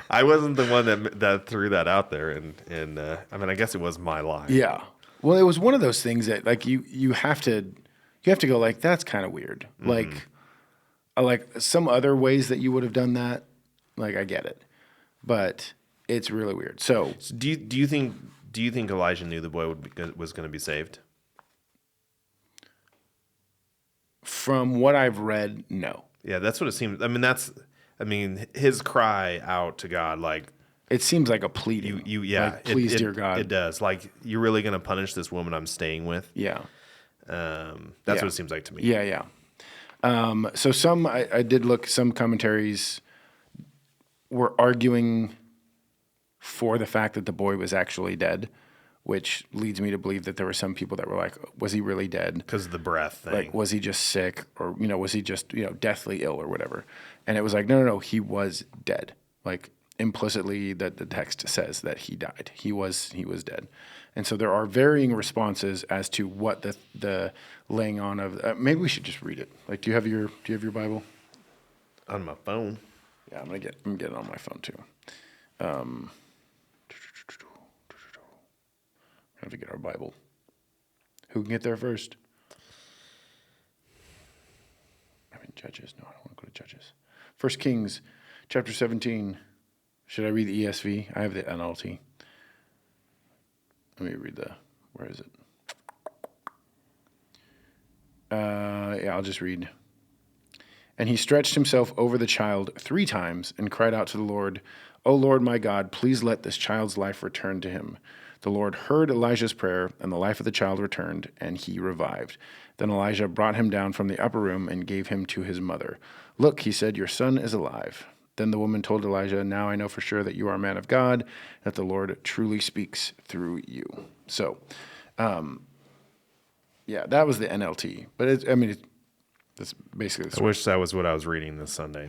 I wasn't the one that threw that out there, and I mean, I guess it was my line. Yeah. Well, it was one of those things that like you have to go like, that's kind of weird. Like some other ways that you would have done that, like I get it, but it's really weird. So Do you think Elijah knew the boy was going to be saved? from what I've read, no. Yeah, that's what it seems. I mean, his cry out to God, like, It seems like a pleading. Like, please, dear God. It does. Like, you're really going to punish this woman I'm staying with? Yeah. That's Yeah. what it seems like to me. Yeah. So I did look, some commentaries were arguing for the fact that the boy was actually dead, which leads me to believe that there were some people that were like, was he really dead? Because of the breath thing. Like, was he just sick, or, was he just, deathly ill or whatever? And it was like, no, he was dead. Like, implicitly, that the text says that he died. He was dead. And so there are varying responses as to what the laying on of, maybe we should just read it. Like, do you have your Bible? On my phone. Yeah, I'm getting it on my phone too. Have to get our Bible. Who can get there first? Judges. No, I don't want to go to Judges. 1 Kings, chapter 17. Should I read the ESV? I have the NLT. Let me read where is it? Yeah, I'll just read. And he stretched himself over the child 3 times and cried out to the Lord, O Lord my God, please let this child's life return to him. The Lord heard Elijah's prayer, and the life of the child returned, and he revived. Then Elijah brought him down from the upper room and gave him to his mother. Look, he said, your son is alive. Then the woman told Elijah, now I know for sure that you are a man of God, that the Lord truly speaks through you. So, yeah, that was the NLT. But that's basically the I story. wish that was what I was reading this Sunday.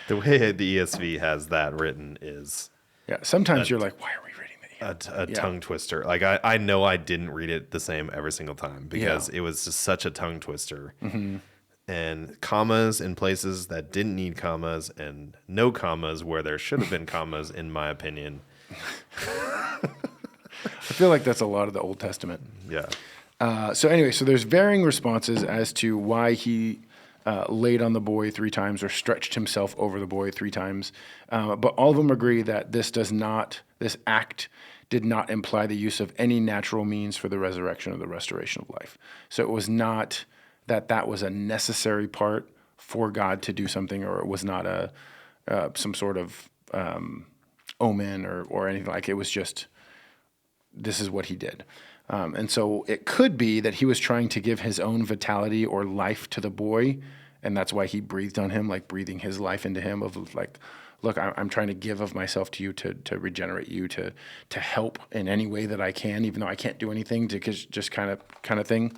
The way the ESV has that written is Yeah, sometimes you're like, why are we reading that? a tongue twister. Like, I know I didn't read it the same every single time because it was just such a tongue twister. Mm-hmm. And commas in places that didn't need commas, and no commas where there should have been commas, in my opinion. I feel like that's a lot of the Old Testament. Yeah. So anyway, so there's varying responses as to why he laid on the boy 3 times or stretched himself over the boy 3 times. But all of them agree that this act did not imply the use of any natural means for the resurrection or the restoration of life. So it was not that was a necessary part for God to do something, or it was not some sort of omen or anything like it. It was just, this is what he did. And so it could be that he was trying to give his own vitality or life to the boy, and that's why he breathed on him, like breathing his life into him of like, look, I'm trying to give of myself to you to regenerate you, to help in any way that I can, even though I can't do anything, to just kind of thing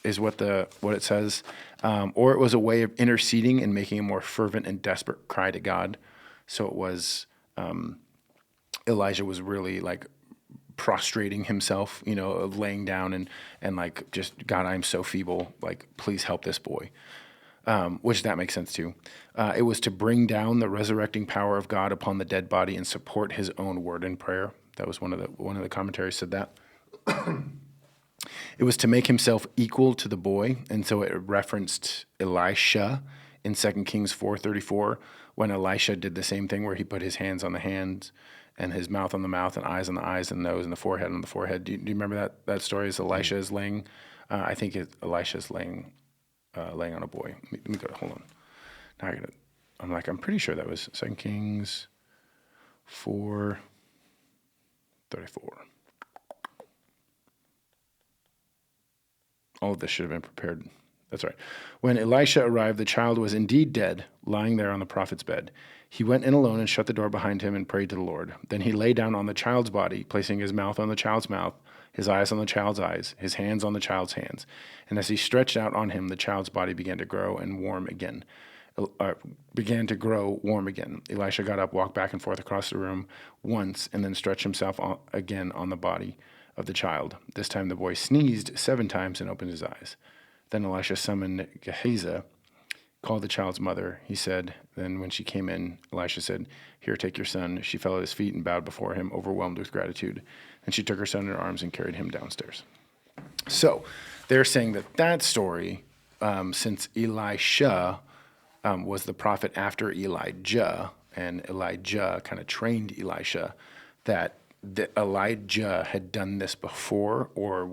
is what it says. Or it was a way of interceding and making a more fervent and desperate cry to God. So it was, Elijah was really like prostrating himself, laying down and like, just, God, I'm so feeble. Like, please help this boy. Which that makes sense too. It was to bring down the resurrecting power of God upon the dead body and support his own word in prayer. That was one of the commentaries said that. It was to make himself equal to the boy, and so it referenced Elisha in 2 Kings 4:34 when Elisha did the same thing where he put his hands on the hands and his mouth on the mouth and eyes on the eyes and nose and the forehead on the forehead. Do you remember that story? Is Elisha is laying, I think Elisha's laying on a boy. Let me go. Hold on. Now I'm pretty sure that was 2 Kings 4:34. All of this should have been prepared. That's right. When Elisha arrived, the child was indeed dead, lying there on the prophet's bed. He went in alone and shut the door behind him and prayed to the Lord. Then he lay down on the child's body, placing his mouth on the child's mouth, his eyes on the child's eyes, his hands on the child's hands. And as he stretched out on him, the child's body began to grow warm again. Elisha got up, walked back and forth across the room once, and then stretched himself again on the body of the child. This time the boy sneezed 7 times and opened his eyes. Then Elisha summoned Gehazi, called the child's mother. He said, then when she came in, Elisha said, "Here, take your son." She fell at his feet and bowed before him, overwhelmed with gratitude. And she took her son in her arms and carried him downstairs. So they're saying that story, since Elisha was the prophet after Elijah, and Elijah kind of trained Elisha, that Elijah had done this before, or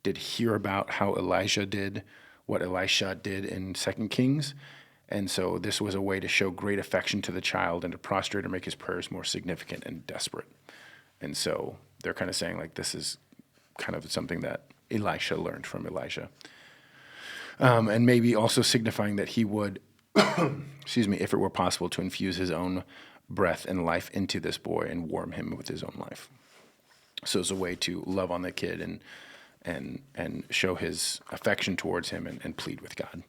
did hear about how Elijah did what Elisha did in 2 Kings. And so this was a way to show great affection to the child and to prostrate or make his prayers more significant and desperate. And so they're kind of saying like this is kind of something that Elisha learned from Elijah. And maybe also signifying that he would, if it were possible, to infuse his own breath and life into this boy and warm him with his own life. So it's a way to love on the kid and show his affection towards him and plead with God.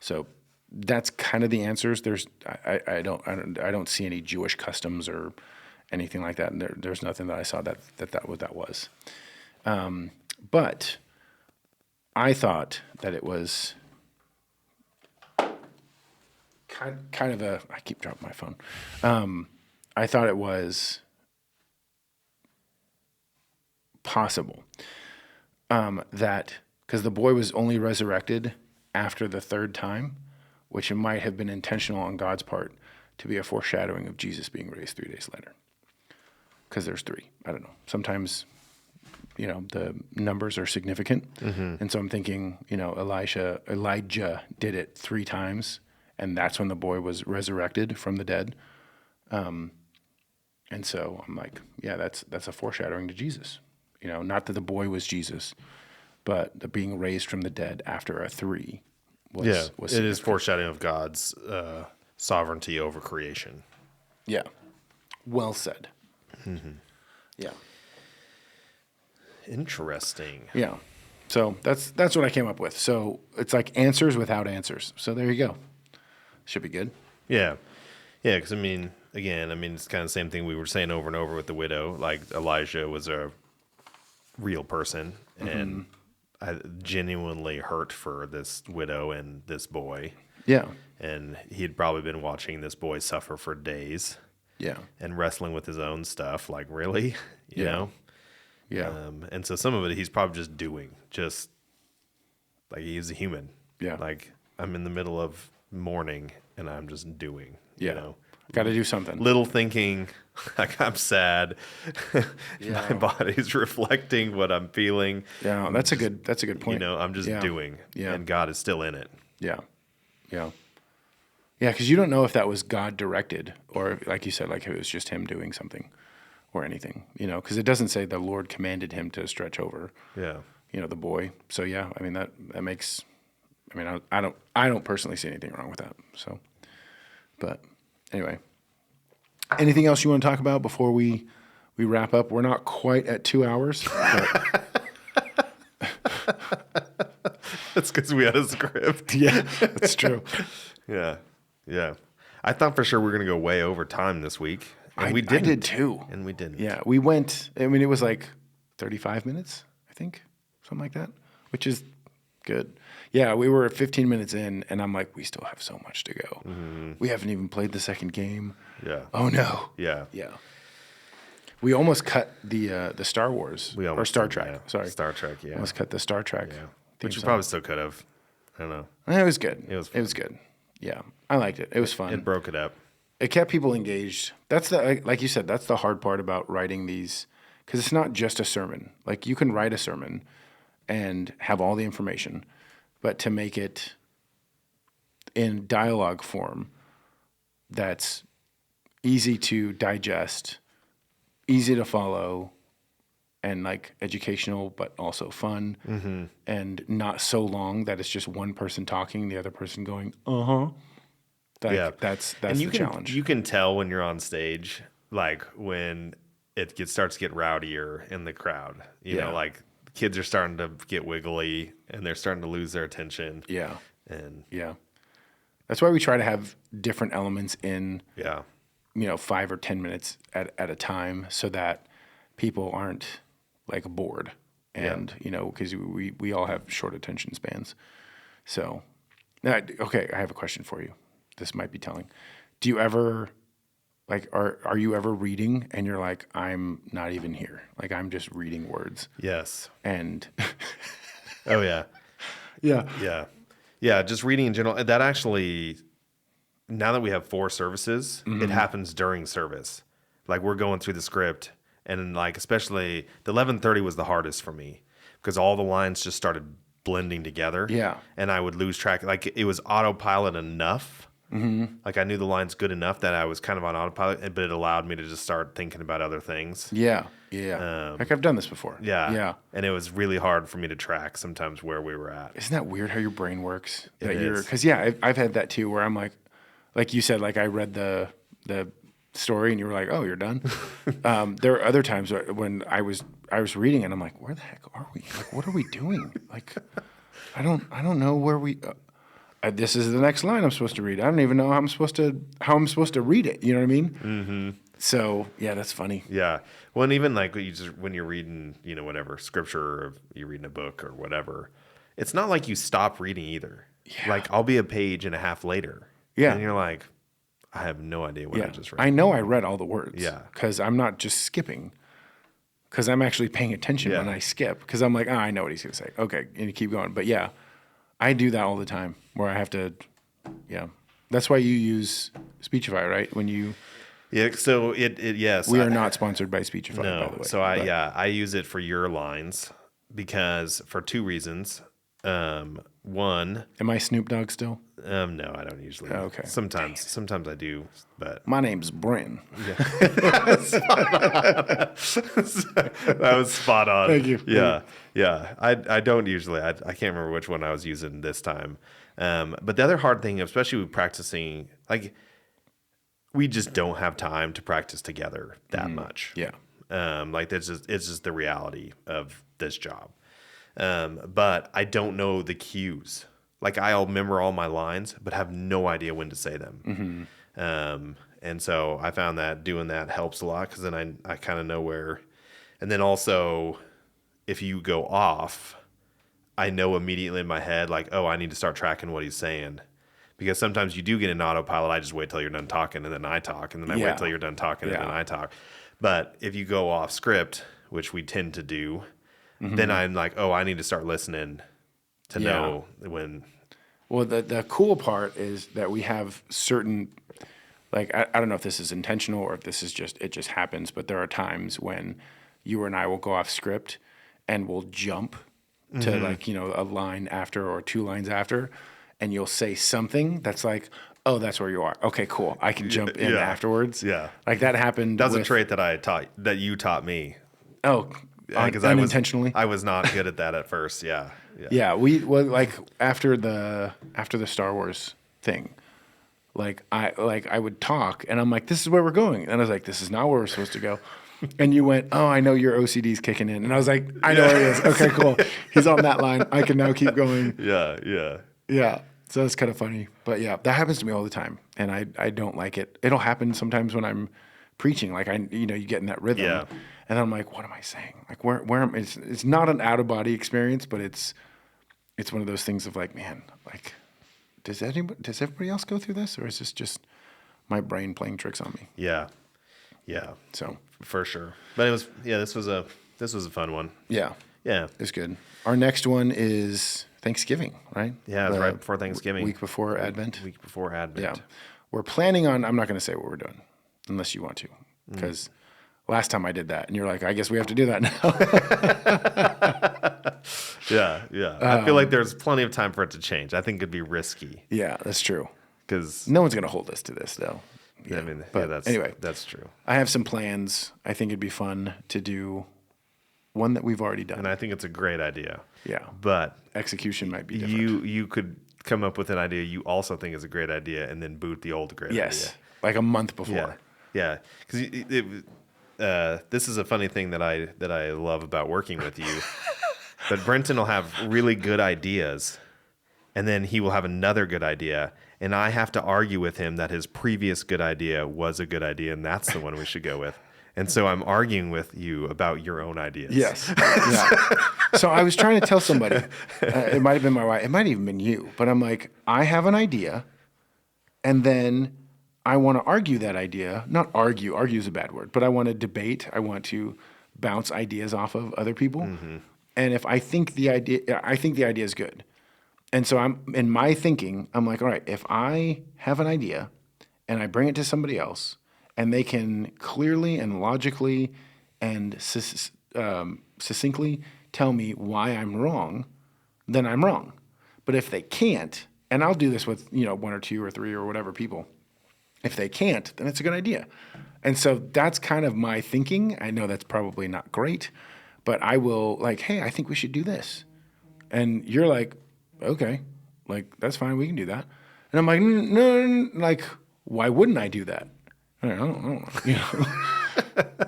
So that's kind of the answers. I don't see any Jewish customs or anything like that. And there's nothing that I saw that was. But I thought that it was kind of I keep dropping my phone. I thought it was possible that because the boy was only resurrected after the 3rd time, which it might have been intentional on God's part to be a foreshadowing of Jesus being raised 3 days later. Because there's 3. I don't know. Sometimes, the numbers are significant. Mm-hmm. And so I'm thinking, Elijah did it 3 times, and that's when the boy was resurrected from the dead. And so I'm like, yeah, that's a foreshadowing to Jesus. Not that the boy was Jesus, but the being raised from the dead after a 3 was it is foreshadowing of God's sovereignty over creation. Yeah. Well said. Mm-hmm. Yeah. Interesting. Yeah. So that's what I came up with. So it's like answers without answers. So there you go. Should be good. Yeah. Yeah, because it's kind of the same thing we were saying over and over with the widow. Like Elijah was a real person, and I genuinely hurt for this widow and this boy. Yeah. And he had probably been watching this boy suffer for days. Yeah. And wrestling with his own stuff. Like, really? You know? Yeah. And so some of it he's probably just doing. Just like he's a human. Yeah. Like I'm in the middle of mourning and I'm just doing. Yeah. Got to do something. Little thinking, like I'm sad. My body's reflecting what I'm feeling. Yeah, that's a good point. I'm just doing. Yeah. And God is still in it. Yeah. Yeah. Yeah, because you don't know if that was God directed or, like you said, like it was just him doing something or anything, because it doesn't say the Lord commanded him to stretch over, the boy. So, yeah, that makes, I don't personally see anything wrong with that. So, but anyway, anything else you want to talk about before we wrap up? We're not quite at 2 hours. That's because we had a script. Yeah, that's true. Yeah. I thought for sure we were going to go way over time this week. And we didn't. I did too. And we didn't. Yeah, we went, it was like 35 minutes, I think, something like that, which is good. Yeah, we were 15 minutes in, and I'm like, we still have so much to go. Mm-hmm. We haven't even played the second game. Yeah. Oh, no. Yeah. Yeah. We almost cut the Star Wars, or Star Trek, sorry. Star Trek, yeah. Almost cut the Star Trek. Yeah. Which you probably still could have. I don't know. It was good. It was good. Yeah, I liked it. It was fun. It broke it up. It kept people engaged. That's like you said, that's the hard part about writing these, because it's not just a sermon. Like you can write a sermon and have all the information, but to make it in dialogue form that's easy to digest, easy to follow, and like educational, but also fun, and not so long that it's just one person talking, the other person going, That's and the challenge. You can tell when you're on stage, like when it starts to get rowdier in the crowd. You know, like kids are starting to get wiggly and they're starting to lose their attention. Yeah. And That's why we try to have different elements in, 5 or 10 minutes at a time, so that people aren't like bored. And, because we all have short attention spans. So, okay, I have a question for you. This might be telling. Do you ever, like, are you ever reading and you're like, I'm not even here? Like, I'm just reading words. Yes. And. Oh, yeah. Yeah. Yeah. Yeah. Just reading in general. That actually, now that we have 4 services, it happens during service. Like, we're going through the script, and like, especially the 11:30 was the hardest for me because all the lines just started blending together. Yeah. And I would lose track. Like, it was autopilot enough. Like, I knew the lines good enough that I was kind of on autopilot, but it allowed me to just start thinking about other things. Yeah. Yeah. Like, I've done this before. Yeah. Yeah. And it was really hard for me to track sometimes where we were at. Isn't that weird how your brain works? It is. Because, I've had that too, where I'm like you said, like I read the story and you were like, oh, you're done. There are other times when I was reading and I'm like, where the heck are we? Like, what are we doing? Like, I don't know where we. This is the next line I'm supposed to read. I don't even know how I'm supposed to read it. You know what I mean? Mm-hmm. So that's funny. Yeah. Well, and even like when you're reading, whatever scripture, or you're reading a book or whatever, it's not like you stop reading either. Yeah. Like, I'll be a page and a half later. Yeah. And you're like, I have no idea what I just read. I know I read all the words. Yeah. Because I'm not just skipping. Because I'm actually paying attention when I skip. Because I'm like, I know what he's going to say. Okay. And you keep going. But I do that all the time where I have to, That's why you use Speechify, right? When you. Yeah. So yes. We are not sponsored by Speechify, no, by the way. So I use it for your lines because for 2 reasons. One. Am I Snoop Dogg still? No, I don't usually. Okay. Sometimes I do, but my name's Bryn. That was spot on. Thank you. Yeah. I don't usually. I can't remember which one I was using this time. But the other hard thing, especially with practicing, like, we just don't have time to practice together that much. Yeah. Like, it's just the reality of this job. But I don't know the cues. Like, I'll remember all my lines, but have no idea when to say them. And so I found that doing that helps a lot, because then I kind of know where. And then also, if you go off, I know immediately in my head, like, oh, I need to start tracking what he's saying. Because sometimes you do get an autopilot. I just wait till you're done talking, and then I talk, and then I wait till you're done talking, and then I talk. But if you go off script, which we tend to do, then I'm like, oh, I need to start listening to know when. Well, the cool part is that we have certain, like, I don't know if this is intentional or if this is it just happens, but there are times when you and I will go off script and we'll jump to like, a line after or 2 lines after, and you'll say something that's like, oh, that's where you are. Okay, cool. I can jump in afterwards. Yeah. Like, that happened. That's a trait that you taught me. Oh, because unintentionally. I was not good at that at first. Yeah. Yeah. Like after the Star Wars thing, like I would talk and I'm like, this is where we're going. And I was like, this is not where we're supposed to go. And you went, oh, I know your OCD's kicking in. And I was like, I know where he is. Okay, cool. He's on that line. I can now keep going. Yeah. So it's kind of funny. But that happens to me all the time. And I don't like it. It'll happen sometimes when I'm preaching. Like, you get in that rhythm. Yeah. And then I'm like, what am I saying? Like, where am I? It's not an out of body experience, but it's one of those things of like, man, like, does everybody else go through this, or is this just my brain playing tricks on me? Yeah. So for sure. But this was a fun one. Yeah. Yeah. It's good. Our next one is Thanksgiving, right? Yeah, it was right before Thanksgiving. Week before Advent. Week before Advent. Yeah. We're planning on, I'm not going to say what we're doing unless you want to, because last time I did that and you're like, I guess we have to do that now. Yeah. I feel like there's plenty of time for it to change. I think it'd be risky Yeah, that's true. because No one's going to hold us to this though. I mean, but anyway, that's true. I have some plans. I think it'd be fun to do one that we've already done. And I think it's a great idea. Yeah. But Execution might be different. you could come up with an idea you also think is a great idea and then boot the old great Yes. idea. Like a month before. Yeah. Because this is a funny thing that I love about working with you. But Brenton will have really good ideas, and then he will have another good idea, and I have to argue with him that his previous good idea was a good idea, and that's the one we should go with. And so I'm arguing with you about your own ideas. Yes. Yeah. So I was trying to tell somebody, it might have been my wife, it might have even been you, but I'm like, I have an idea, and then I want to argue that idea. Not argue is a bad word, but I want to debate. I want to bounce ideas off of other people. Mm-hmm. And if I think the idea is good. And so I'm in my thinking, I'm like, all right, if I have an idea and I bring it to somebody else and they can clearly and logically and succinctly tell me why I'm wrong, then I'm wrong. But if they can't, and I'll do this with, one or two or three or whatever people, if they can't, then it's a good idea. And so that's kind of my thinking. I know that's probably not great, but I will like, hey, I think we should do this. And you're like, okay, like, that's fine. We can do that. And I'm like, no, like, why wouldn't I do that? I don't know.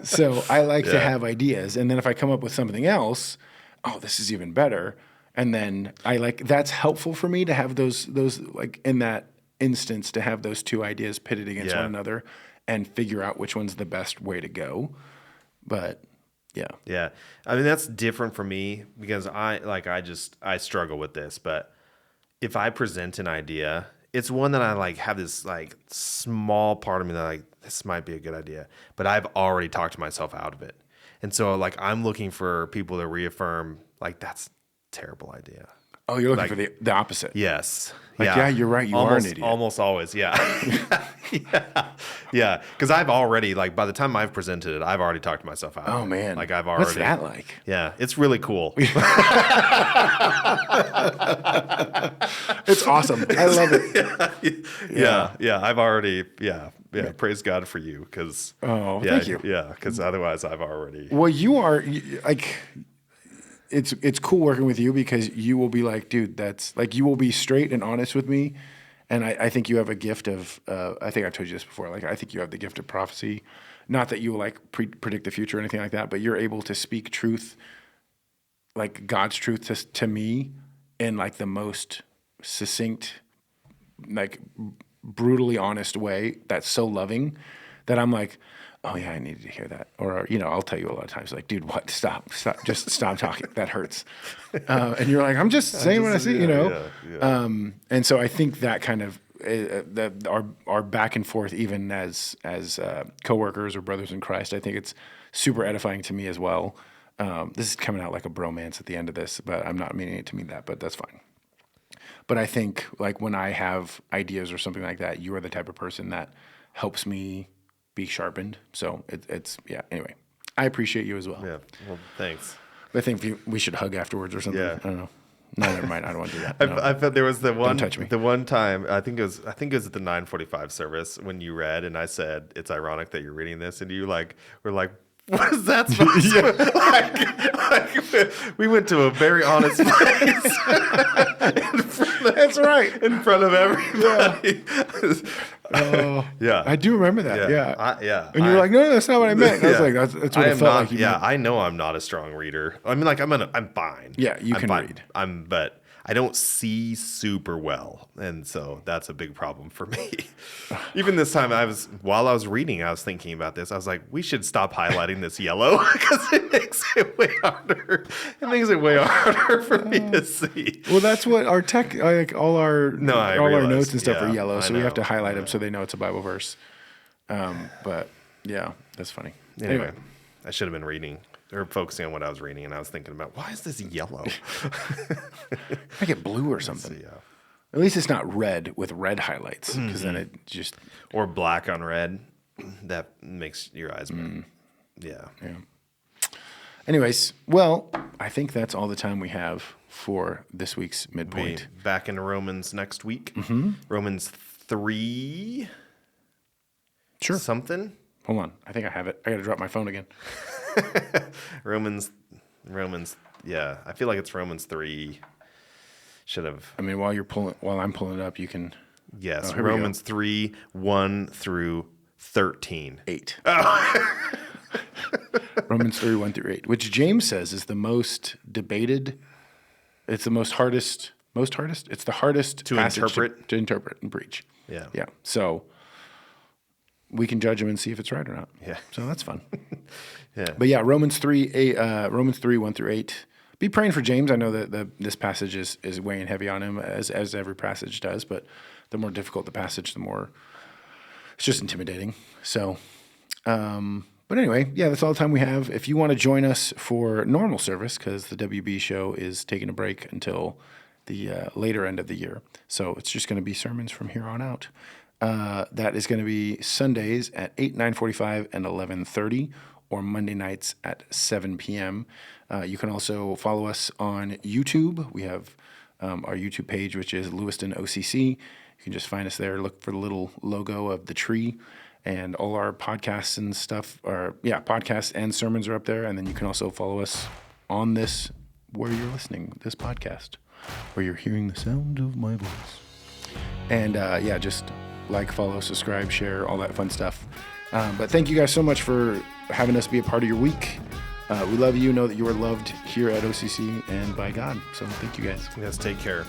So I like to have ideas. And then if I come up with something else, oh, this is even better. And then that's helpful for me to have those like in that instance, to have those two ideas pitted against one another and figure out which one's the best way to go. But yeah. I mean, that's different for me because I struggle with this, but if I present an idea, it's one that I like have this like small part of me that like, this might be a good idea, but I've already talked myself out of it. And so like, I'm looking for people to reaffirm like, that's a terrible idea. Oh, you're looking for the opposite. Yes. Yeah, you're right. You are an idiot. Almost always. Yeah. Yeah. Because I've already, like, by the time I've presented it, I've already talked myself out. Oh, man. Like, I've already. What's that like? Yeah. It's really cool. It's awesome. I love it. Yeah. I've already, praise God for you. Because. Oh, thank you. Yeah. Because otherwise I've already. Well, you are, like. It's cool working with you because you will be like, dude, that's like, you will be straight and honest with me. And I think you have a gift of, I think I've told you this before. Like, I think you have the gift of prophecy, not that you will like predict the future or anything like that, but you're able to speak truth, like God's truth to me in like the most succinct, like brutally honest way. That's so loving that I'm like, oh yeah, I needed to hear that. Or, I'll tell you a lot of times, like, dude, what? Stop, just stop talking. That hurts. And you're like, I'm just saying what I see, And so I think that kind of, our back and forth, even as coworkers or brothers in Christ, I think it's super edifying to me as well. This is coming out like a bromance at the end of this, but I'm not meaning it to mean that, but that's fine. But I think like when I have ideas or something like that, you are the type of person that helps me be sharpened. So it's anyway, I appreciate you as well. Yeah. Well, thanks. I think we should hug afterwards or something. Yeah. I don't know. No, never mind. I don't want to do that. I felt there was the one, touch me. The one time, I think it was at the 9:45 service when you read, and I said, it's ironic that you're reading this. And you were like, what is that supposed to like, we went to a very honest place. That's right. In front of everybody. Yeah. I do remember that. Yeah. And you were like, no, that's not what I meant. I was like, that's what it felt like. I know I'm not a strong reader. I mean, like, I'm fine. Yeah, you can read. But I don't see super well. And so that's a big problem for me. Even this time while I was reading, I was thinking about this. I was like, we should stop highlighting this yellow because it makes it way harder. It makes it way harder for me to see. Well, that's what our tech, like all our notes and stuff are yellow. So we have to highlight them so they know it's a Bible verse. But yeah, that's funny. Anyway, I should have been reading. or focusing on what I was reading, and I was thinking about, why is this yellow? I get blue or something. Yeah. At least it's not red with red highlights, because then it just Or black on red. That makes your eyes burn. Yeah. Anyways, well, I think that's all the time we have for this week's Be Midpoint. back into Romans next week. Romans 3 Sure. something. Hold on. I think I have it. I got to drop my phone again. Romans, yeah. I feel like it's Romans 3. Should have. I mean, while I'm pulling it up, you can Yes, here we go. Romans 3, 1 through 13. 8. Romans 3, 1 through 8, which James says is the most debated. It's the hardest. It's the hardest To passage interpret? to interpret and preach. Yeah. Yeah. So we can judge him and see if it's right or not. Yeah. So that's fun. Yeah. But yeah, Romans 3, 1 through 8. Be praying for James. I know that this passage is weighing heavy on him, as every passage does. But the more difficult the passage, the more it's just intimidating. So, but anyway, yeah, that's all the time we have. If you want to join us for normal service, because the WB show is taking a break until the later end of the year, so it's just going to be sermons from here on out. That is going to be Sundays at 8, 9:45, and 11:30, or Monday nights at 7 p.m. You can also follow us on YouTube. We have our YouTube page, which is Lewiston OCC. You can just find us there. Look for the little logo of the tree, and all our podcasts and stuff podcasts and sermons are up there. And then you can also follow us on this, where you're listening, this podcast, where you're hearing the sound of my voice. And just like, follow, subscribe, share, all that fun stuff. But thank you guys so much for having us be a part of your week. We love you. Know that you are loved here at OCC and by God. So thank you guys. Yes, take care.